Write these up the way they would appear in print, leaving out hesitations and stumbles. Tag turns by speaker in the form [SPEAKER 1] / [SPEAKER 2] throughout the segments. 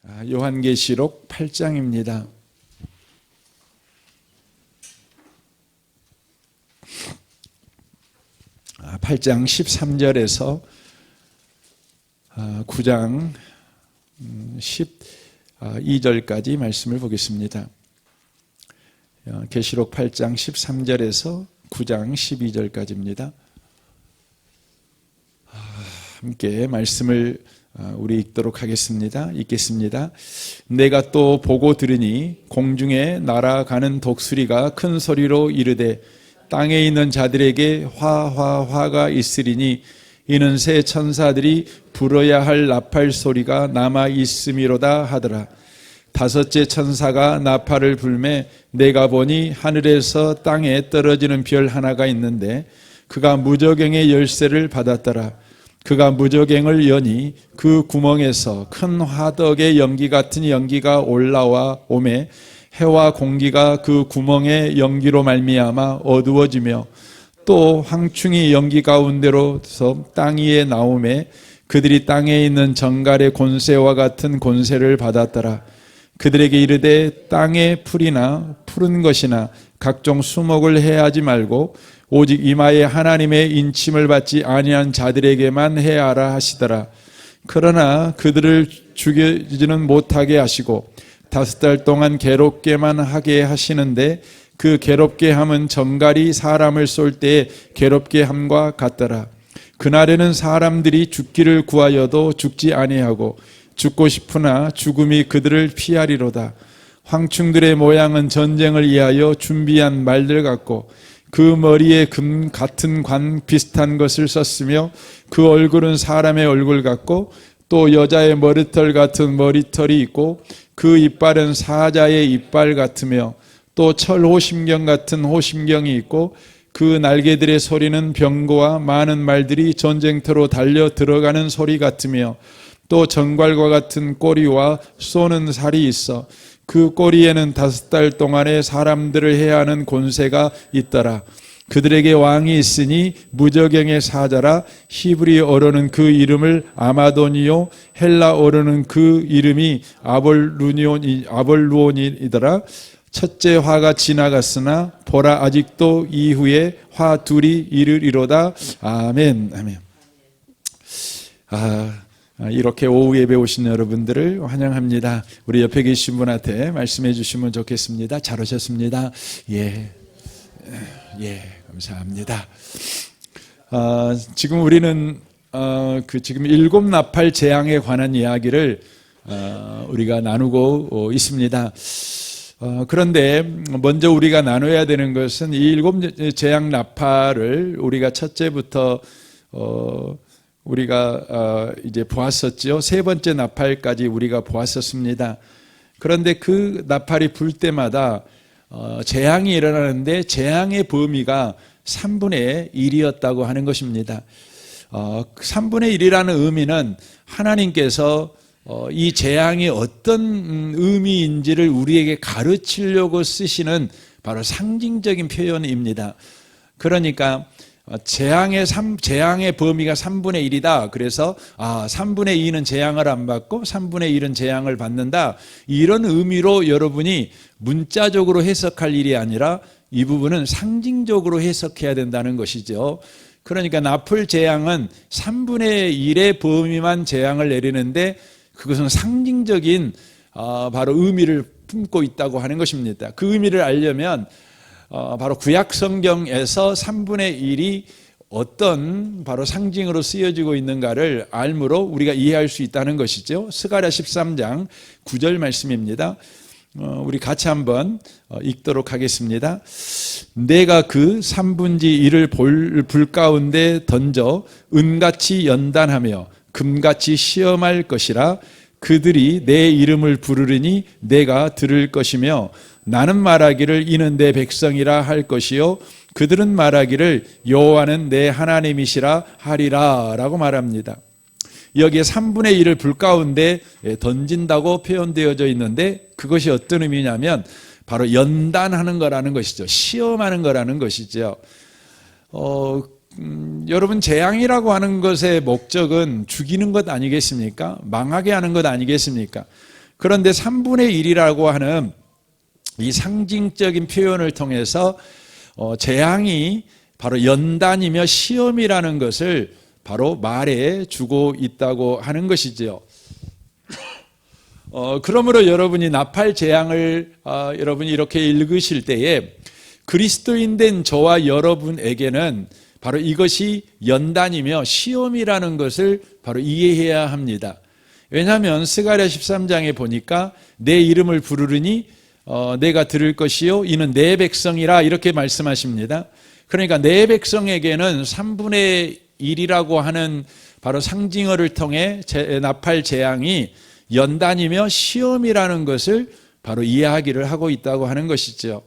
[SPEAKER 1] 요한계시록 8장입니다. 아, 8장 13절에서 9장 12절까지 말씀을 보겠습니다. 계시록 8장 13절에서 9장 12절까지입니다. 함께 말씀을 우리 읽도록 하겠습니다. 읽겠습니다. 내가 또 보고 들으니 공중에 날아가는 독수리가 큰 소리로 이르되 땅에 있는 자들에게 화가 있으리니 이는 새 천사들이 불어야 할 나팔 소리가 남아 있음이로다 하더라. 다섯째 천사가 나팔을 불매 내가 보니 하늘에서 땅에 떨어지는 별 하나가 있는데 그가 무저갱의 열쇠를 받았더라. 그가 무저갱을 여니 그 구멍에서 큰 화덕의 연기 같은 연기가 올라와 오매 해와 공기가 그 구멍의 연기로 말미암아 어두워지며 또 황충이 연기 가운데로서 땅 위에 나오매 그들이 땅에 있는 정갈의 권세와 같은 권세를 받았더라. 그들에게 이르되 땅의 풀이나 푸른 것이나 각종 수목을 해하지 말고 오직 이마에 하나님의 인침을 받지 아니한 자들에게만 해하라 하시더라. 그러나 그들을 죽이지는 못하게 하시고 5달 동안 괴롭게만 하게 하시는데 그 괴롭게 함은 정갈이 사람을 쏠 때의 괴롭게 함과 같더라. 그날에는 사람들이 죽기를 구하여도 죽지 아니하고 죽고 싶으나 죽음이 그들을 피하리로다. 황충들의 모양은 전쟁을 위하여 준비한 말들 같고 그 머리에 금 같은 관 비슷한 것을 썼으며 그 얼굴은 사람의 얼굴 같고 또 여자의 머리털 같은 머리털이 있고 그 이빨은 사자의 이빨 같으며 또 철 호심경 같은 호심경이 있고 그 날개들의 소리는 병거와 많은 말들이 전쟁터로 달려 들어가는 소리 같으며 또 정갈과 같은 꼬리와 쏘는 살이 있어 그 꼬리에는 5달 동안에 사람들을 해하는 권세가 있더라. 그들에게 왕이 있으니 무저갱의 사자라. 히브리어로는 그 이름을 아마돈이요 헬라어로는 그 이름이 아볼루온이더라. 첫째 화가 지나갔으나 보라 아직도 이후에 화 둘이 이르리로다. 아멘. 아멘. 이렇게 오후 예배 오신 여러분들을 환영합니다. 우리 옆에 계신 분한테 말씀해 주시면 좋겠습니다. 잘 오셨습니다. 예, 감사합니다. 지금 우리는 지금 7 나팔 재앙에 관한 이야기를 우리가 나누고 있습니다. 그런데 먼저 우리가 나눠야 되는 것은 이 7 재앙 나팔을 우리가 첫째부터 우리가 이제 보았었죠. 3번째 나팔까지 우리가 보았었습니다. 그런데 그 나팔이 불 때마다 재앙이 일어나는데 재앙의 범위가 3분의 1이었다고 하는 것입니다. 3분의 1이라는 의미는 하나님께서 이 재앙이 어떤 의미인지를 우리에게 가르치려고 쓰시는 바로 상징적인 표현입니다. 그러니까 재앙의 범위가 3분의 1이다. 그래서 3분의 2는 재앙을 안 받고 3분의 1은 재앙을 받는다. 이런 의미로 여러분이 문자적으로 해석할 일이 아니라 이 부분은 상징적으로 해석해야 된다는 것이죠. 그러니까 나팔 재앙은 3분의 1의 범위만 재앙을 내리는데 그것은 상징적인 바로 의미를 품고 있다고 하는 것입니다. 그 의미를 알려면 바로 구약 성경에서 3분의 1이 어떤 바로 상징으로 쓰여지고 있는가를 알므로 우리가 이해할 수 있다는 것이죠. 스가랴 13장 9절 말씀입니다. 우리 같이 한번 읽도록 하겠습니다. 내가 그 3분의 1을 불 가운데 던져 은같이 연단하며 금같이 시험할 것이라. 그들이 내 이름을 부르리니 내가 들을 것이며 나는 말하기를 이는 내 백성이라 할 것이요 그들은 말하기를 여호와는 내 하나님이시라 하리라 라고 말합니다. 여기에 3분의 1을 불 가운데 던진다고 표현되어져 있는데 그것이 어떤 의미냐면 바로 연단하는 거라는 것이죠. 시험하는 거라는 것이죠. 여러분 재앙이라고 하는 것의 목적은 죽이는 것 아니겠습니까? 망하게 하는 것 아니겠습니까? 그런데 3분의 1이라고 하는 이 상징적인 표현을 통해서 재앙이 바로 연단이며 시험이라는 것을 바로 말해 주고 있다고 하는 것이지요. 그러므로 여러분이 나팔 재앙을 여러분이 이렇게 읽으실 때에 그리스도인 된 저와 여러분에게는 바로 이것이 연단이며 시험이라는 것을 바로 이해해야 합니다. 왜냐하면 스가랴 13장에 보니까 내 이름을 부르르니 내가 들을 것이요 이는 내 백성이라 이렇게 말씀하십니다. 그러니까 내 백성에게는 3분의 1이라고 하는 바로 상징어를 통해 나팔 재앙이 연단이며 시험이라는 것을 바로 이해하기를 하고 있다고 하는 것이죠.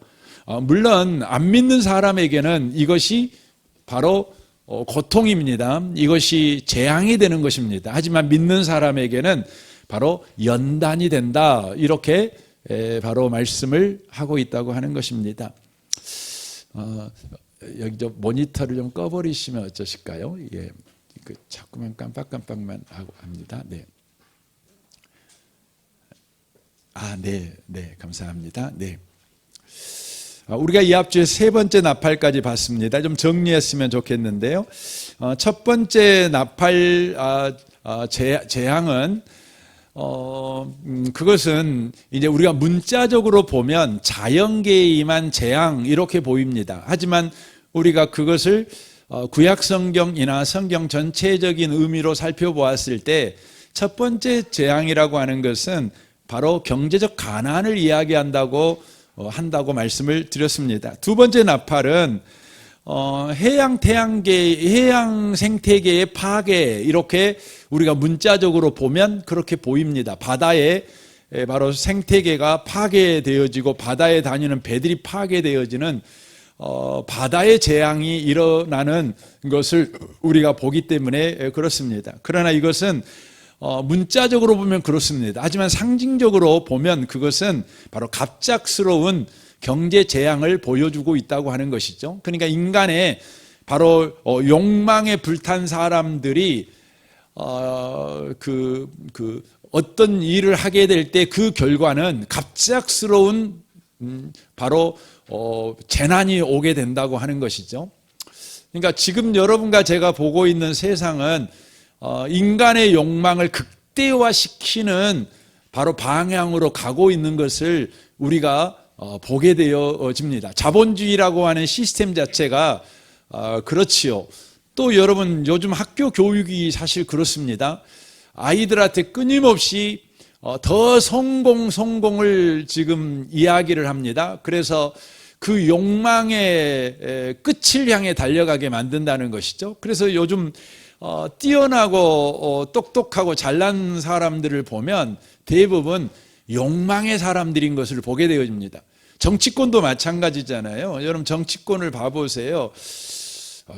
[SPEAKER 1] 물론 안 믿는 사람에게는 이것이 바로 고통입니다. 이것이 재앙이 되는 것입니다. 하지만 믿는 사람에게는 바로 연단이 된다. 이렇게 바로 말씀을 하고 있다고 하는 것입니다. 여기 저 모니터를 좀 꺼버리시면 어떠실까요? 예, 자꾸만 깜빡깜빡만 하고 합니다. 네. 네, 감사합니다. 네. 우리가 이 앞주에 세 번째 나팔까지 봤습니다. 좀 정리했으면 좋겠는데요. 첫 번째 나팔 재앙은 그것은 이제 우리가 문자적으로 보면 자연계에 임한 재앙 이렇게 보입니다. 하지만 우리가 그것을 구약 성경이나 성경 전체적인 의미로 살펴보았을 때 첫 번째 재앙이라고 하는 것은 바로 경제적 가난을 이야기한다고 말씀을 드렸습니다. 두 번째 나팔은 해양 생태계의 파괴 이렇게 우리가 문자적으로 보면 그렇게 보입니다. 바다에 바로 생태계가 파괴되어지고 바다에 다니는 배들이 파괴되어지는 바다의 재앙이 일어나는 것을 우리가 보기 때문에 그렇습니다. 그러나 이것은 문자적으로 보면 그렇습니다. 하지만 상징적으로 보면 그것은 바로 갑작스러운 경제 재앙을 보여주고 있다고 하는 것이죠. 그러니까 인간의 바로 욕망에 불탄 사람들이 어떤 일을 하게 될 때 그 결과는 갑작스러운 바로 재난이 오게 된다고 하는 것이죠. 그러니까 지금 여러분과 제가 보고 있는 세상은 인간의 욕망을 극대화시키는 바로 방향으로 가고 있는 것을 우리가 보게 되어집니다. 자본주의라고 하는 시스템 자체가 그렇지요. 또 여러분 요즘 학교 교육이 사실 그렇습니다. 아이들한테 끊임없이 더 성공을 지금 이야기를 합니다. 그래서 그 욕망의 끝을 향해 달려가게 만든다는 것이죠. 그래서 요즘 뛰어나고 똑똑하고 잘난 사람들을 보면 대부분 욕망의 사람들인 것을 보게 되어집니다. 정치권도 마찬가지잖아요. 여러분 정치권을 봐보세요.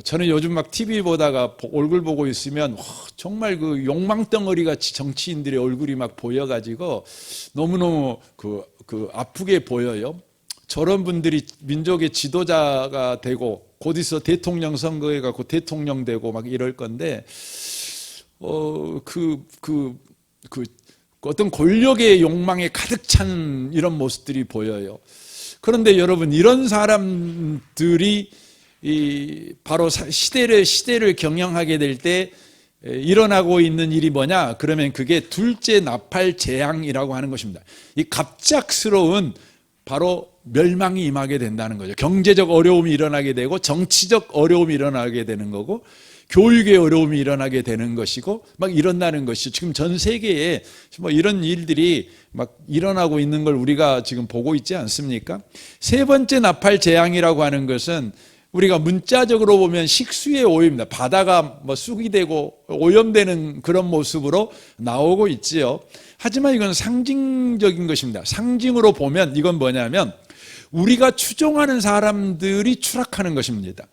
[SPEAKER 1] 저는 요즘 막 TV 보다가 얼굴 보고 있으면 정말 그 욕망 덩어리 같이 정치인들의 얼굴이 막 보여가지고 너무너무 아프게 보여요. 저런 분들이 민족의 지도자가 되고 곧 있어 대통령 선거에 가고 대통령 되고 막 이럴 건데 어떤 권력의 욕망에 가득 찬 이런 모습들이 보여요. 그런데 여러분 이런 사람들이 바로 시대를 경영하게 될 때 일어나고 있는 일이 뭐냐? 그러면 그게 둘째 나팔 재앙이라고 하는 것입니다. 이 갑작스러운 바로 멸망이 임하게 된다는 거죠. 경제적 어려움이 일어나게 되고 정치적 어려움이 일어나게 되는 거고 교육의 어려움이 일어나게 되는 것이고 막 일어나는 것이 지금 전 세계에 뭐 이런 일들이 막 일어나고 있는 걸 우리가 지금 보고 있지 않습니까? 세 번째 나팔 재앙이라고 하는 것은 우리가 문자적으로 보면 식수의 오염입니다. 바다가 뭐 쑥이 되고 오염되는 그런 모습으로 나오고 있지요. 하지만 이건 상징적인 것입니다. 상징으로 보면 이건 뭐냐면 우리가 추종하는 사람들이 추락하는 것입니다.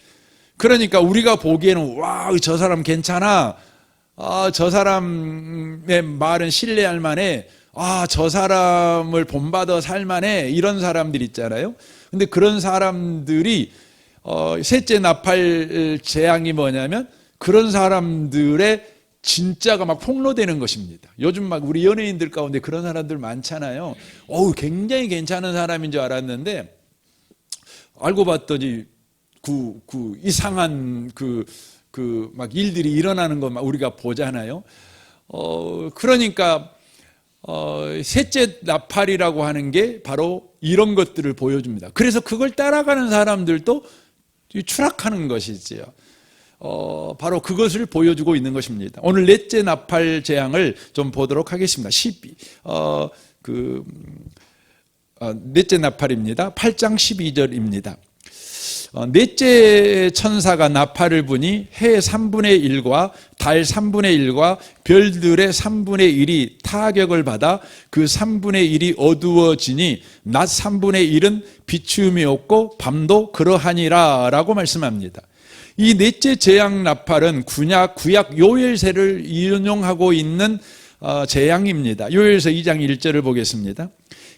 [SPEAKER 1] 그러니까 우리가 보기에는 와, 저 사람 괜찮아. 저 사람의 말은 신뢰할 만해. 저 사람을 본받아 살만해. 이런 사람들 있잖아요. 근데 그런 사람들이 셋째 나팔 재앙이 뭐냐면 그런 사람들의 진짜가 막 폭로되는 것입니다. 요즘 막 우리 연예인들 가운데 그런 사람들 많잖아요. 굉장히 괜찮은 사람인 줄 알았는데 알고 봤더니 이상한 막 일들이 일어나는 거 막 우리가 보잖아요. 그러니까 셋째 나팔이라고 하는 게 바로 이런 것들을 보여줍니다. 그래서 그걸 따라가는 사람들도 추락하는 것이지요. 바로 그것을 보여주고 있는 것입니다. 오늘 넷째 나팔 재앙을 좀 보도록 하겠습니다. 넷째 나팔입니다. 8장 12절입니다. 넷째 천사가 나팔을 부니 해 3분의 1과 달 3분의 1과 별들의 3분의 1이 타격을 받아 그 3분의 1이 어두워지니 낮 3분의 1은 비춤이 없고 밤도 그러하니라 라고 말씀합니다. 이 넷째 재앙 나팔은 구약 요엘서를 인용하고 있는 재앙입니다. 요엘서 2장 1절을 보겠습니다.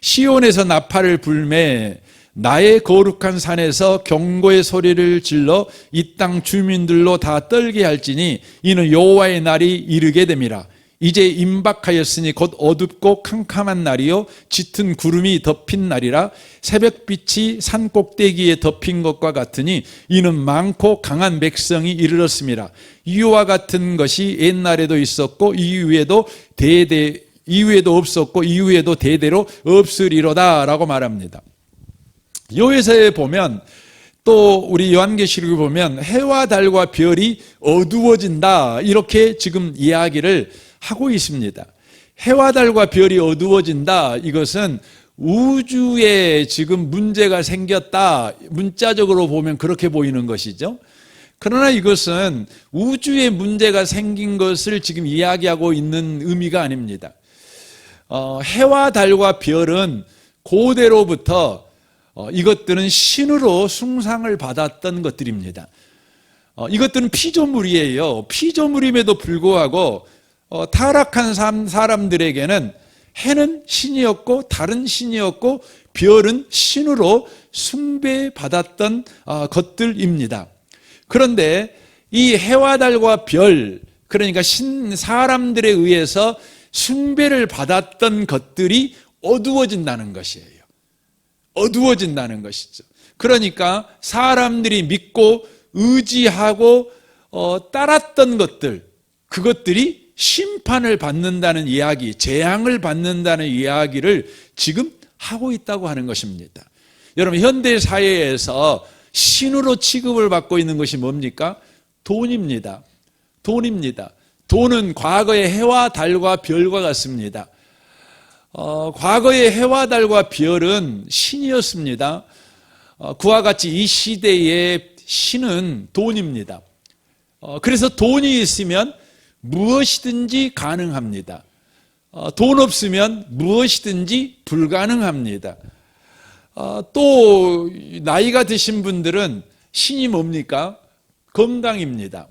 [SPEAKER 1] 시온에서 나팔을 불매 나의 거룩한 산에서 경고의 소리를 질러 이 땅 주민들로 다 떨게 할지니 이는 여호와의 날이 이르게 됨이라. 이제 임박하였으니 곧 어둡고 캄캄한 날이요 짙은 구름이 덮인 날이라. 새벽빛이 산 꼭대기에 덮인 것과 같으니 이는 많고 강한 백성이 이르렀습니다. 이와 같은 것이 옛날에도 있었고 이후에도 없었고 이후에도 대대로 없으리로다 라고 말합니다. 요에서에 보면 또 우리 요한계시록을 보면 해와 달과 별이 어두워진다 이렇게 지금 이야기를 하고 있습니다. 해와 달과 별이 어두워진다, 이것은 우주에 지금 문제가 생겼다, 문자적으로 보면 그렇게 보이는 것이죠. 그러나 이것은 우주에 문제가 생긴 것을 지금 이야기하고 있는 의미가 아닙니다. 해와 달과 별은 고대로부터 이것들은 신으로 숭상을 받았던 것들입니다. 이것들은 피조물이에요. 피조물임에도 불구하고 타락한 사람들에게는 해는 신이었고 다른 신이었고 별은 신으로 숭배받았던 것들입니다. 그런데 이 해와 달과 별, 그러니까 사람들에 의해서 숭배를 받았던 것들이 어두워진다는 것이에요. 어두워진다는 것이죠. 그러니까 사람들이 믿고 의지하고 따랐던 것들, 그것들이 심판을 받는다는 이야기, 재앙을 받는다는 이야기를 지금 하고 있다고 하는 것입니다. 여러분, 현대 사회에서 신으로 취급을 받고 있는 것이 뭡니까? 돈입니다. 돈입니다. 돈은 과거의 해와 달과 별과 같습니다. 과거의 해와 달과 별은 신이었습니다. 그와 같이 이 시대의 신은 돈입니다. 그래서 돈이 있으면 무엇이든지 가능합니다. 돈 없으면 무엇이든지 불가능합니다. 또 나이가 드신 분들은 신이 뭡니까? 건강입니다.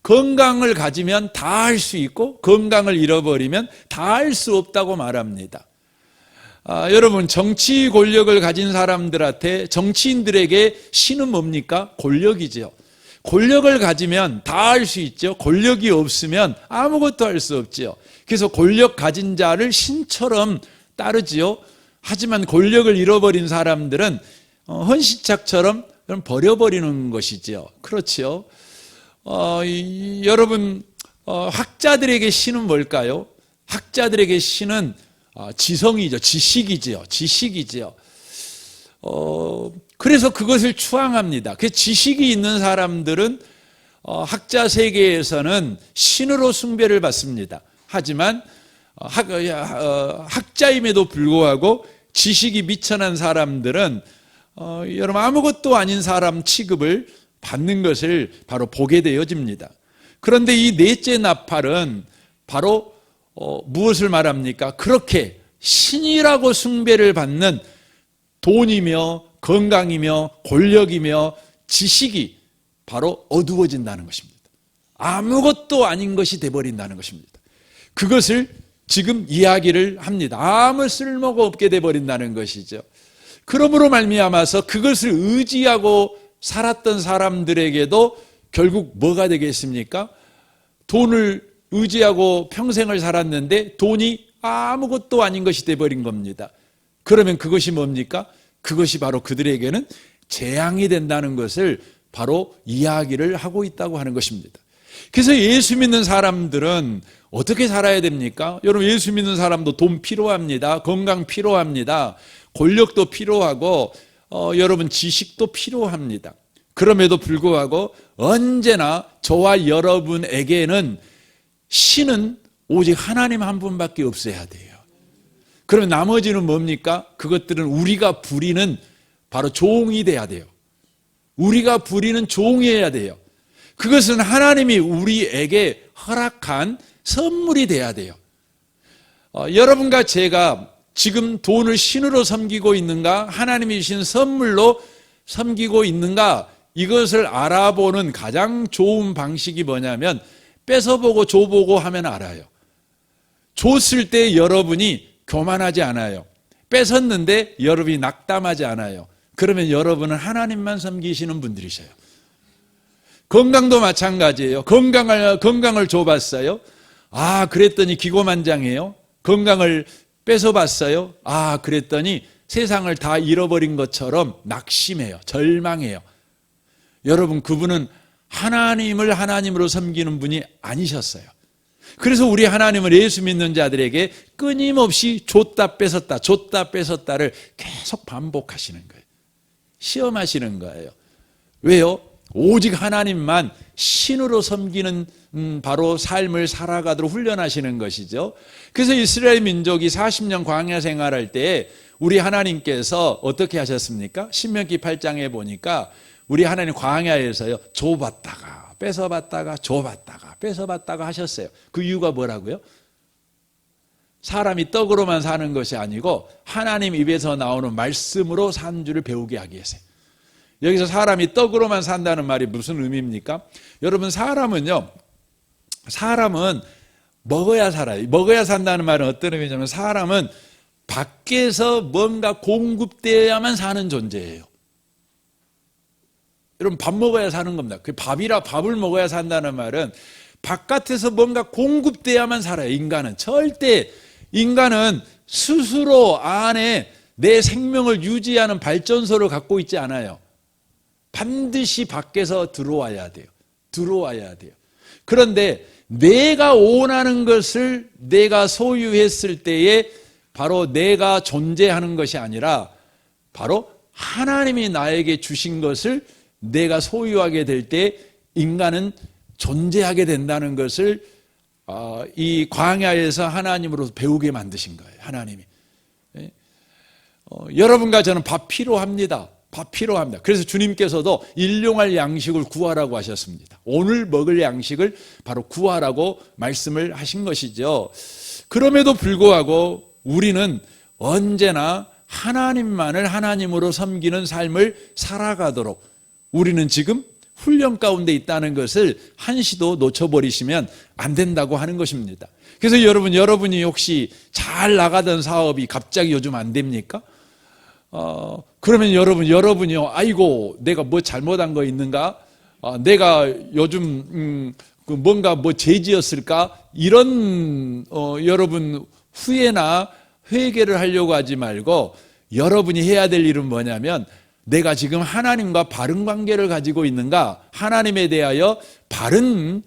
[SPEAKER 1] 건강을 가지면 다 할 수 있고 건강을 잃어버리면 다 할 수 없다고 말합니다. 여러분, 정치 권력을 가진 사람들한테, 정치인들에게 신은 뭡니까? 권력이죠. 권력을 가지면 다 할 수 있죠. 권력이 없으면 아무것도 할 수 없죠. 그래서 권력 가진 자를 신처럼 따르지요. 하지만 권력을 잃어버린 사람들은 헌시착처럼 버려버리는 것이죠. 그렇죠. 여러분, 학자들에게 신은 뭘까요? 학자들에게 신은 지성이죠. 지식이죠. 그래서 그것을 추앙합니다. 그 지식이 있는 사람들은 학자 세계에서는 신으로 숭배를 받습니다. 하지만 학자임에도 불구하고 지식이 미천한 사람들은 여러분, 아무것도 아닌 사람 취급을 받는 것을 바로 보게 되어집니다. 그런데 이 넷째 나팔은 바로 무엇을 말합니까? 그렇게 신이라고 숭배를 받는 돈이며 건강이며 권력이며 지식이 바로 어두워진다는 것입니다. 아무것도 아닌 것이 되어버린다는 것입니다. 그것을 지금 이야기를 합니다. 아무 쓸모가 없게 되어버린다는 것이죠. 그러므로 말미암아서 그것을 의지하고 살았던 사람들에게도 결국 뭐가 되겠습니까? 돈을 의지하고 평생을 살았는데 돈이 아무것도 아닌 것이 돼버린 겁니다. 그러면 그것이 뭡니까? 그것이 바로 그들에게는 재앙이 된다는 것을 바로 이야기를 하고 있다고 하는 것입니다. 그래서 예수 믿는 사람들은 어떻게 살아야 됩니까? 여러분, 예수 믿는 사람도 돈 필요합니다. 건강 필요합니다. 권력도 필요하고 여러분 지식도 필요합니다. 그럼에도 불구하고 언제나 저와 여러분에게는 신은 오직 하나님 한 분밖에 없어야 돼요. 그러면 나머지는 뭡니까? 그것들은 우리가 부리는 바로 종이 돼야 돼요. 우리가 부리는 종이어야 돼요. 그것은 하나님이 우리에게 허락한 선물이 돼야 돼요. 여러분과 제가 지금 돈을 신으로 섬기고 있는가, 하나님이 주신 선물로 섬기고 있는가, 이것을 알아보는 가장 좋은 방식이 뭐냐면 뺏어보고 줘보고 하면 알아요. 줬을 때 여러분이 교만하지 않아요. 뺏었는데 여러분이 낙담하지 않아요. 그러면 여러분은 하나님만 섬기시는 분들이셔요. 건강도 마찬가지예요. 건강을 줘봤어요. 그랬더니 기고만장해요. 건강을 뺏어봤어요. 그랬더니 세상을 다 잃어버린 것처럼 낙심해요. 절망해요. 여러분, 그분은 하나님을 하나님으로 섬기는 분이 아니셨어요. 그래서 우리 하나님은 예수 믿는 자들에게 끊임없이 줬다 뺏었다를 계속 반복하시는 거예요. 시험하시는 거예요. 왜요? 오직 하나님만 신으로 섬기는 바로 삶을 살아가도록 훈련하시는 것이죠. 그래서 이스라엘 민족이 40년 광야 생활할 때 우리 하나님께서 어떻게 하셨습니까? 신명기 8장에 보니까 우리 하나님 광야에서요, 줘봤다가 뺏어봤다가 줘봤다가 뺏어봤다가 하셨어요. 그 이유가 뭐라고요? 사람이 떡으로만 사는 것이 아니고 하나님 입에서 나오는 말씀으로 사는 줄을 배우게 하기 위해서요. 여기서 사람이 떡으로만 산다는 말이 무슨 의미입니까? 여러분, 사람은 먹어야 살아요. 먹어야 산다는 말은 어떤 의미냐면 사람은 밖에서 뭔가 공급되어야만 사는 존재예요. 여러분, 밥 먹어야 사는 겁니다. 그 밥을 먹어야 산다는 말은 바깥에서 뭔가 공급돼야만 살아요. 인간은 스스로 안에 내 생명을 유지하는 발전소를 갖고 있지 않아요. 반드시 밖에서 들어와야 돼요. 그런데 내가 원하는 것을 내가 소유했을 때에 바로 내가 존재하는 것이 아니라 바로 하나님이 나에게 주신 것을 내가 소유하게 될 때 인간은 존재하게 된다는 것을 이 광야에서 하나님으로 배우게 만드신 거예요. 하나님이. 여러분과 저는 밥 필요합니다. 그래서 주님께서도 일용할 양식을 구하라고 하셨습니다. 오늘 먹을 양식을 바로 구하라고 말씀을 하신 것이죠. 그럼에도 불구하고 우리는 언제나 하나님만을 하나님으로 섬기는 삶을 살아가도록 우리는 지금 훈련 가운데 있다는 것을 한시도 놓쳐버리시면 안 된다고 하는 것입니다. 그래서 여러분이 혹시 잘 나가던 사업이 갑자기 요즘 안 됩니까? 그러면 여러분이요, 아이고, 내가 뭐 잘못한 거 있는가? 내가 요즘 뭔가 죄지었을까? 이런 여러분 후회나 회개를 하려고 하지 말고 여러분이 해야 될 일은 뭐냐면 내가 지금 하나님과 바른 관계를 가지고 있는가? 하나님에 대하여 바른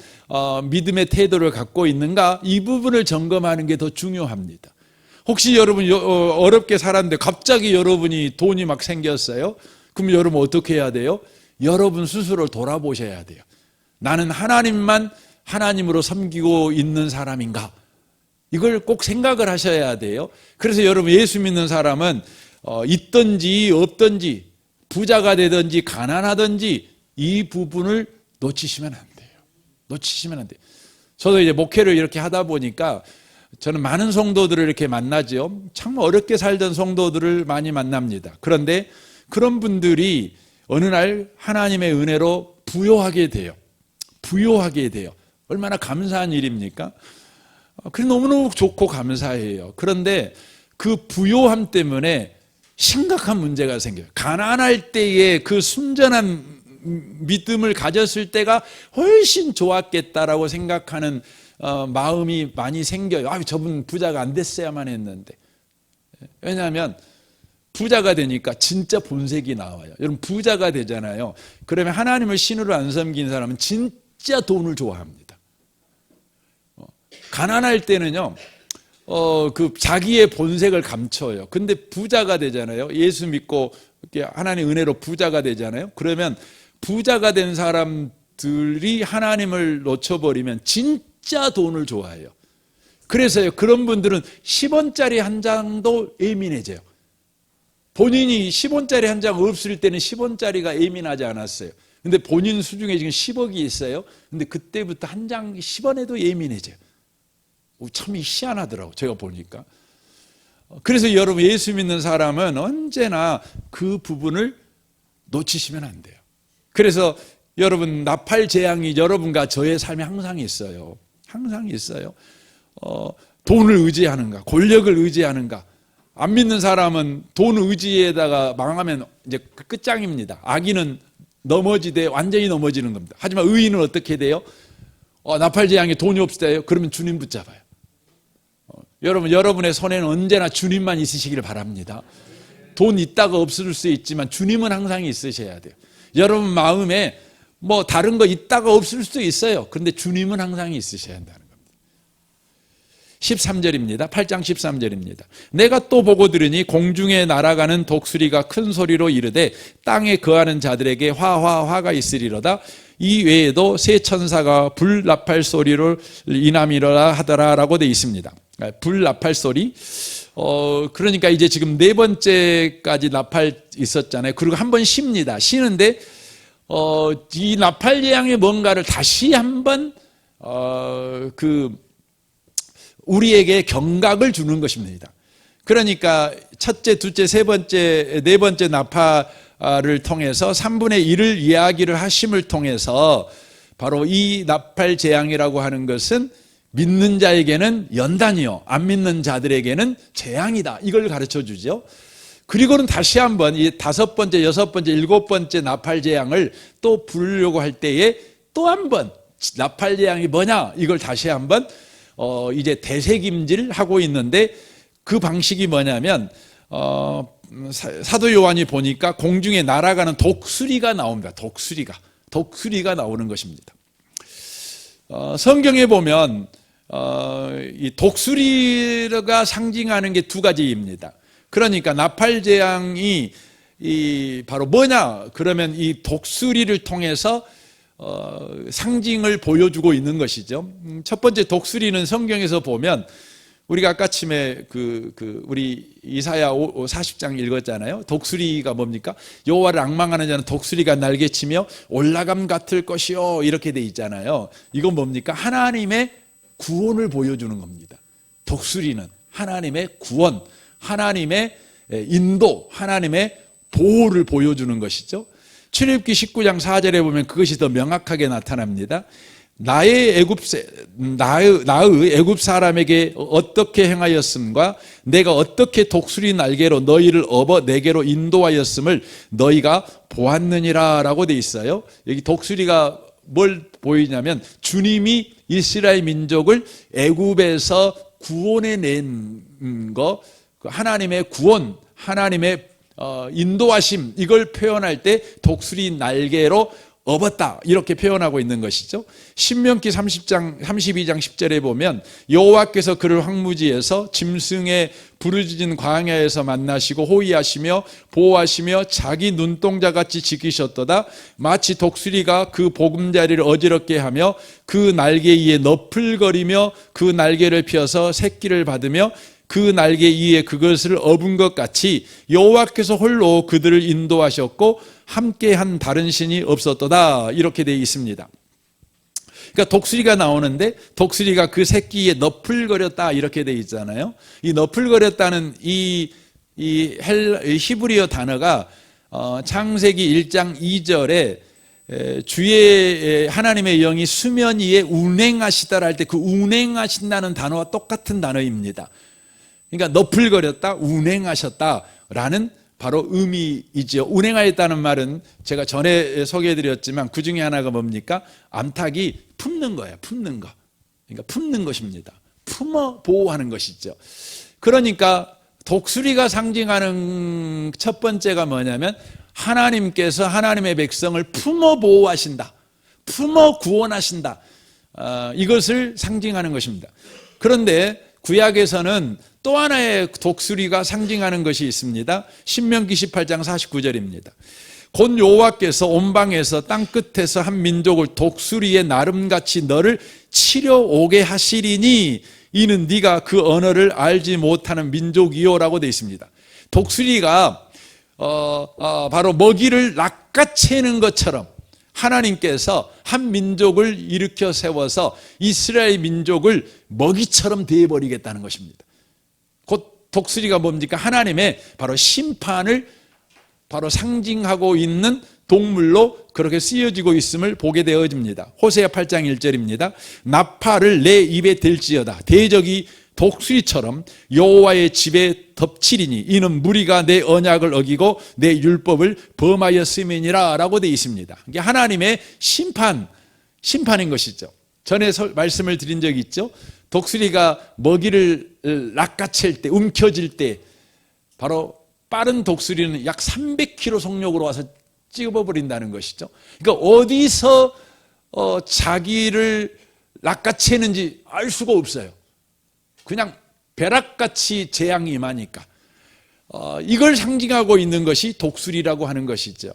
[SPEAKER 1] 믿음의 태도를 갖고 있는가? 이 부분을 점검하는 게 더 중요합니다. 혹시 여러분 어렵게 살았는데 갑자기 여러분이 돈이 막 생겼어요? 그럼 여러분 어떻게 해야 돼요? 여러분 스스로를 돌아보셔야 돼요. 나는 하나님만 하나님으로 섬기고 있는 사람인가? 이걸 꼭 생각을 하셔야 돼요. 그래서 여러분, 예수 믿는 사람은 있든지 없든지 부자가 되든지 가난하든지 이 부분을 놓치시면 안 돼요. 저도 이제 목회를 이렇게 하다 보니까 저는 많은 성도들을 이렇게 만나죠. 참 어렵게 살던 성도들을 많이 만납니다. 그런데 그런 분들이 어느 날 하나님의 은혜로 부요하게 돼요. 얼마나 감사한 일입니까? 그래서 너무너무 좋고 감사해요. 그런데 그 부요함 때문에 심각한 문제가 생겨요. 가난할 때에 그 순전한 믿음을 가졌을 때가 훨씬 좋았겠다라고 생각하는 마음이 많이 생겨요. 저분 부자가 안 됐어야만 했는데. 왜냐하면 부자가 되니까 진짜 본색이 나와요. 여러분 부자가 되잖아요. 그러면 하나님을 신으로 안 섬긴 사람은 진짜 돈을 좋아합니다. 가난할 때는요, 그 자기의 본색을 감춰요. 근데 부자가 되잖아요. 예수 믿고 하나님의 은혜로 부자가 되잖아요. 그러면 부자가 된 사람들이 하나님을 놓쳐버리면 진짜 돈을 좋아해요. 그래서요, 그런 분들은 10원짜리 한 장도 예민해져요. 본인이 10원짜리 한 장 없을 때는 10원짜리가 예민하지 않았어요. 근데 본인 수중에 지금 10억이 있어요. 근데 그때부터 한 장 10원에도 예민해져요. 참 희한하더라고요, 제가 보니까. 그래서 여러분, 예수 믿는 사람은 언제나 그 부분을 놓치시면 안 돼요. 그래서 여러분, 나팔 재앙이 여러분과 저의 삶에 항상 있어요. 항상 있어요. 돈을 의지하는가, 권력을 의지하는가. 안 믿는 사람은 돈 의지에다가 망하면 이제 끝장입니다. 악인은 넘어지되 완전히 넘어지는 겁니다. 하지만 의인은 어떻게 돼요? 나팔 재앙에 돈이 없어요. 그러면 주님 붙잡아요. 여러분, 여러분의 손에는 언제나 주님만 있으시기를 바랍니다. 돈 있다가 없을 수 있지만 주님은 항상 있으셔야 돼요. 여러분 마음에 뭐 다른 거 있다가 없을 수도 있어요. 그런데 주님은 항상 있으셔야 한다는 겁니다. 13절입니다. 8장 13절입니다. 내가 또 보고 들으니 공중에 날아가는 독수리가 큰 소리로 이르되 땅에 거하는 자들에게 화가 있으리로다. 이 외에도 새 천사가 불 나팔 소리를 인함이라 하더라라고 되어 있습니다. 불 나팔 소리. 그러니까 이제 지금 네 번째까지 나팔 있었잖아요. 그리고 한 번 쉽니다. 쉬는데 이 나팔 재앙의 뭔가를 다시 한번 우리에게 경각을 주는 것입니다. 그러니까 첫째, 둘째, 세 번째, 네 번째 나팔을 통해서 3분의 1을 이야기를 하심을 통해서 바로 이 나팔 재앙이라고 하는 것은 믿는 자에게는 연단이요, 안 믿는 자들에게는 재앙이다, 이걸 가르쳐 주죠. 그리고는 다시 한번 이 5번째, 6번째, 7번째 나팔 재앙을 또 부르려고 할 때에 또 한번 나팔 재앙이 뭐냐, 이걸 다시 한번 이제 되새김질하고 있는데, 그 방식이 뭐냐면 사도 요한이 보니까 공중에 날아가는 독수리가 나옵니다. 독수리가 나오는 것입니다. 성경에 보면 이 독수리가 상징하는 게 두 가지입니다. 그러니까 나팔 재앙이 바로 뭐냐? 그러면 이 독수리를 통해서 상징을 보여주고 있는 것이죠. 첫 번째 독수리는 성경에서 보면 우리가 아까 아침에 우리 이사야 40장 읽었잖아요. 독수리가 뭡니까? 여호와를 앙망하는 자는 독수리가 날개치며 올라감 같을 것이요, 이렇게 돼 있잖아요. 이건 뭡니까? 하나님의 구원을 보여주는 겁니다. 독수리는 하나님의 구원, 하나님의 인도, 하나님의 보호를 보여주는 것이죠. 출애굽기 19장 4절에 보면 그것이 더 명확하게 나타납니다. 나의 애굽 사람에게 어떻게 행하였음과 내가 어떻게 독수리 날개로 너희를 업어 내게로 인도하였음을 너희가 보았느니라 라고 돼 있어요. 여기 독수리가 뭘 보이냐면 주님이 이스라엘 민족을 애굽에서 구원해 낸 거, 하나님의 구원, 하나님의 인도하심, 이걸 표현할 때 독수리 날개로 업었다, 이렇게 표현하고 있는 것이죠. 신명기 32장 10절에 보면 여호와께서 그를 황무지에서 짐승의 부르짖은 광야에서 만나시고 호위하시며 보호하시며 자기 눈동자같이 지키셨도다. 마치 독수리가 그 보금자리를 어지럽게 하며 그 날개 위에 너풀거리며 그 날개를 펴서 새끼를 받으며 그 날개 위에 그것을 업은 것 같이 여호와께서 홀로 그들을 인도하셨고 함께한 다른 신이 없었도다, 이렇게 되어 있습니다. 그러니까 독수리가 나오는데 독수리가 그 새끼에 너풀거렸다, 이렇게 되어 있잖아요. 이 너풀거렸다는 이 히브리어 단어가 창세기 1장 2절에 주의 하나님의 영이 수면 위에 운행하시다라 할 때 그 운행하신다는 단어와 똑같은 단어입니다. 그러니까 너풀거렸다, 운행하셨다라는 바로 의미이지요. 운행하였다는 말은 제가 전에 소개해드렸지만 그 중에 하나가 뭡니까? 암탉이 품는 거예요. 품는 거. 그러니까 품는 것입니다. 품어 보호하는 것이죠. 그러니까 독수리가 상징하는 첫 번째가 뭐냐면 하나님께서 하나님의 백성을 품어 보호하신다, 품어 구원하신다, 이것을 상징하는 것입니다. 그런데 구약에서는 또 하나의 독수리가 상징하는 것이 있습니다. 신명기 18장 49절입니다. 곧 여호와께서 온방에서 땅끝에서 한 민족을 독수리의 나름같이 너를 치려 오게 하시리니 이는 네가 그 언어를 알지 못하는 민족이요 라고 되어 있습니다. 독수리가 바로 먹이를 낚아채는 것처럼 하나님께서 한 민족을 일으켜 세워서 이스라엘 민족을 먹이처럼 대해버리겠다는 것입니다. 곧 독수리가 뭡니까? 하나님의 바로 심판을 바로 상징하고 있는 동물로 그렇게 쓰여지고 있음을 보게 되어집니다. 호세아 8장 1절입니다. 나팔을 내 입에 댈지어다. 대적이 독수리처럼 여호와의 집에 덮치리니 이는 무리가 내 언약을 어기고 내 율법을 범하였음이니라 라고 되어 있습니다. 이게 하나님의 심판인 것이죠. 전에 말씀을 드린 적이 있죠. 독수리가 먹이를 낚아챌 때, 움켜쥘 때 바로 빠른 독수리는 약 300km 속력으로 와서 찍어버린다는 것이죠. 그러니까 어디서 자기를 낚아채는지 알 수가 없어요. 그냥 벼락같이 재앙이 임하니까. 이걸 상징하고 있는 것이 독수리라고 하는 것이죠.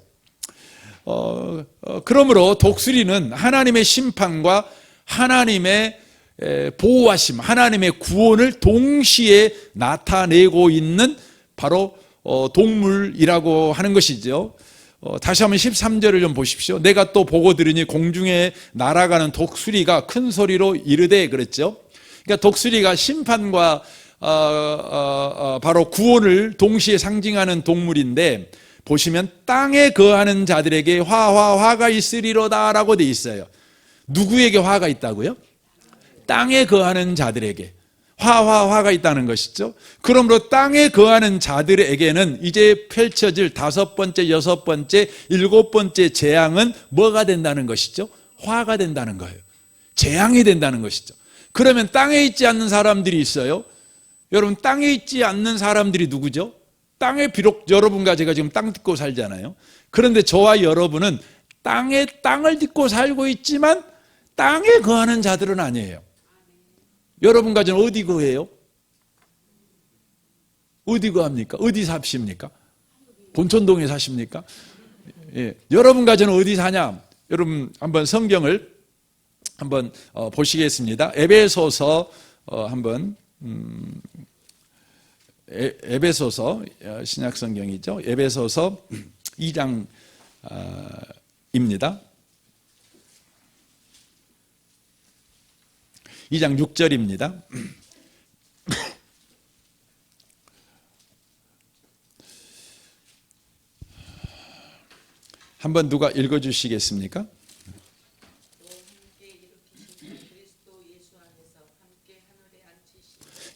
[SPEAKER 1] 그러므로 독수리는 하나님의 심판과 하나님의 보호하심, 하나님의 구원을 동시에 나타내고 있는 바로 동물이라고 하는 것이죠. 다시 한번 13절을 좀 보십시오. 내가 또 보고 들으니 공중에 날아가는 독수리가 큰 소리로 이르되 그랬죠. 그러니까 독수리가 심판과 바로 구원을 동시에 상징하는 동물인데 보시면 땅에 거하는 자들에게 화가 있으리로다 라고 돼 있어요. 누구에게 화가 있다고요? 땅에 거하는 자들에게 화가 있다는 것이죠. 그러므로 땅에 거하는 자들에게는 이제 펼쳐질 5번째, 6번째, 7번째 재앙은 뭐가 된다는 것이죠? 화가 된다는 거예요. 재앙이 된다는 것이죠. 그러면 땅에 있지 않는 사람들이 있어요. 여러분, 땅에 있지 않는 사람들이 누구죠? 땅에 비록 여러분과 제가 지금 땅 딛고 살잖아요. 그런데 저와 여러분은 땅을 딛고 살고 있지만 땅에 거하는 자들은 아니에요. 여러분과 저는 어디 거해요? 어디 거합니까? 어디 사십니까? 본촌동에 사십니까? 예. 여러분과 저는 어디 사냐? 여러분 한번 성경을 한번 보시겠습니다. 에베소서 한번 에베소서 신약 성경이죠. 에베소서 2장입니다. 2장 6절입니다. 한번 누가 읽어주시겠습니까?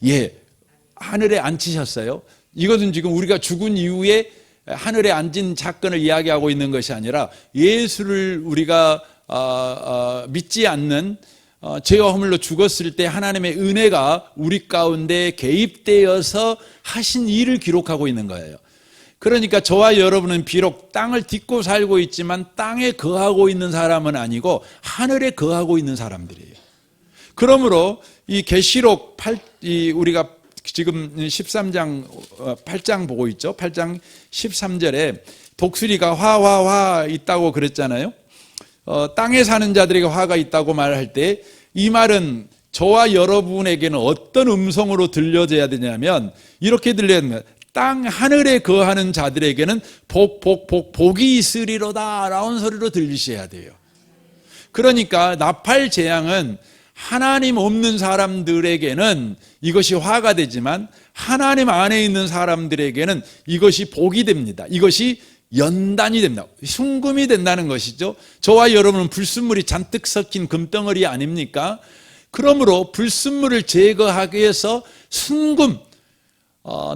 [SPEAKER 1] 예, 하늘에 앉히셨어요. 이것은 지금 우리가 죽은 이후에 하늘에 앉은 사건을 이야기하고 있는 것이 아니라 예수를 우리가 믿지 않는 죄와 허물로 죽었을 때 하나님의 은혜가 우리 가운데 개입되어서 하신 일을 기록하고 있는 거예요. 그러니까 저와 여러분은 비록 땅을 딛고 살고 있지만 땅에 거하고 있는 사람은 아니고 하늘에 거하고 있는 사람들이에요. 그러므로 이 계시록 우리가 지금 13장 8장 보고 있죠. 8장 13절에 독수리가 화 있다고 그랬잖아요. 땅에 사는 자들에게 화가 있다고 말할 때 이 말은 저와 여러분에게는 어떤 음성으로 들려져야 되냐면 이렇게 들려야 됩니다. 땅 하늘에 거하는 자들에게는 복이 있으리로다 라는 소리로 들리셔야 돼요. 그러니까 나팔 재앙은 하나님 없는 사람들에게는 이것이 화가 되지만 하나님 안에 있는 사람들에게는 이것이 복이 됩니다. 이것이 연단이 됩니다. 순금이 된다는 것이죠. 저와 여러분은 불순물이 잔뜩 섞인 금덩어리 아닙니까? 그러므로 불순물을 제거하기 위해서 순금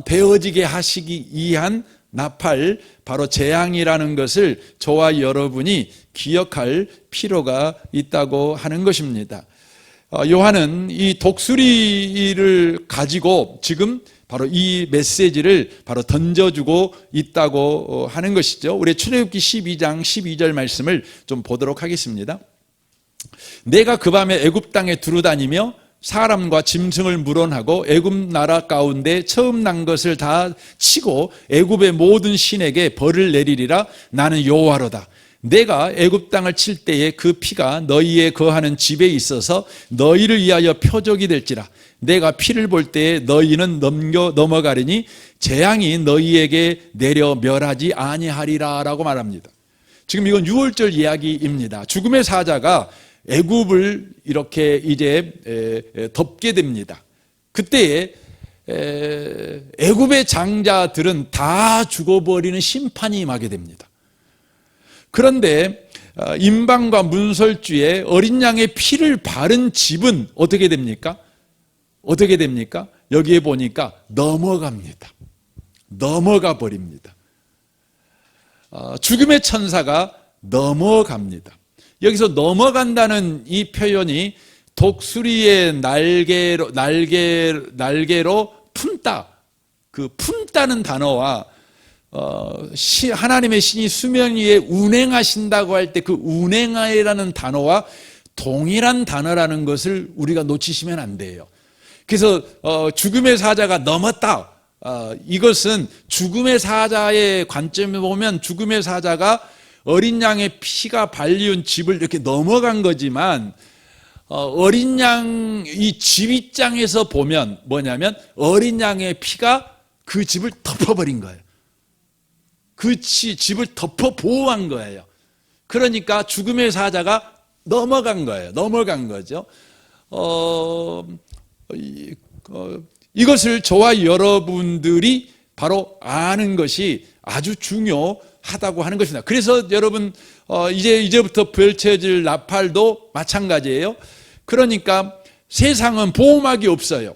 [SPEAKER 1] 되어지게 하시기 위한 나팔, 바로 재앙이라는 것을 저와 여러분이 기억할 필요가 있다고 하는 것입니다. 요한은 이 독수리를 가지고 지금 바로 이 메시지를 바로 던져주고 있다고 하는 것이죠. 우리 출애굽기 12장 12절 말씀을 좀 보도록 하겠습니다. 내가 그 밤에 애굽 땅에 두루다니며 사람과 짐승을 물어하고 애굽 나라 가운데 처음 난 것을 다 치고 애굽의 모든 신에게 벌을 내리리라. 나는 여호와로다. 내가 애굽 땅을 칠 때에 그 피가 너희의 거하는 집에 있어서 너희를 위하여 표적이 될지라. 내가 피를 볼 때에 너희는 넘어가리니 재앙이 너희에게 내려 멸하지 아니하리라 라고 말합니다. 지금 이건 6월절 이야기입니다. 죽음의 사자가 애굽을 이렇게 이제 덮게 됩니다. 그때에 애굽의 장자들은 다 죽어버리는 심판이 임하게 됩니다. 그런데 임방과 문설주에 어린 양의 피를 바른 집은 어떻게 됩니까? 어떻게 됩니까? 여기에 보니까 넘어갑니다. 넘어가 버립니다. 죽음의 천사가 넘어갑니다. 여기서 넘어간다는 이 표현이 독수리의 날개로 품다. 그 품다는 단어와 하나님의 신이 수면 위에 운행하신다고 할 때 그 운행하라는 단어와 동일한 단어라는 것을 우리가 놓치시면 안 돼요. 그래서 죽음의 사자가 넘었다. 이것은 죽음의 사자의 관점에 보면 죽음의 사자가 어린 양의 피가 발리운 집을 이렇게 넘어간 거지만 어린 양 이 집 입장에서 보면 뭐냐면 어린 양의 피가 그 집을 덮어버린 거예요. 그 집을 덮어 보호한 거예요. 그러니까 죽음의 사자가 넘어간 거예요. 넘어간 거죠. 이것을 저와 여러분들이 바로 아는 것이 아주 중요하다고 하는 것입니다. 그래서 여러분 이제부터 펼쳐질 나팔도 마찬가지예요. 그러니까 세상은 보호막이 없어요.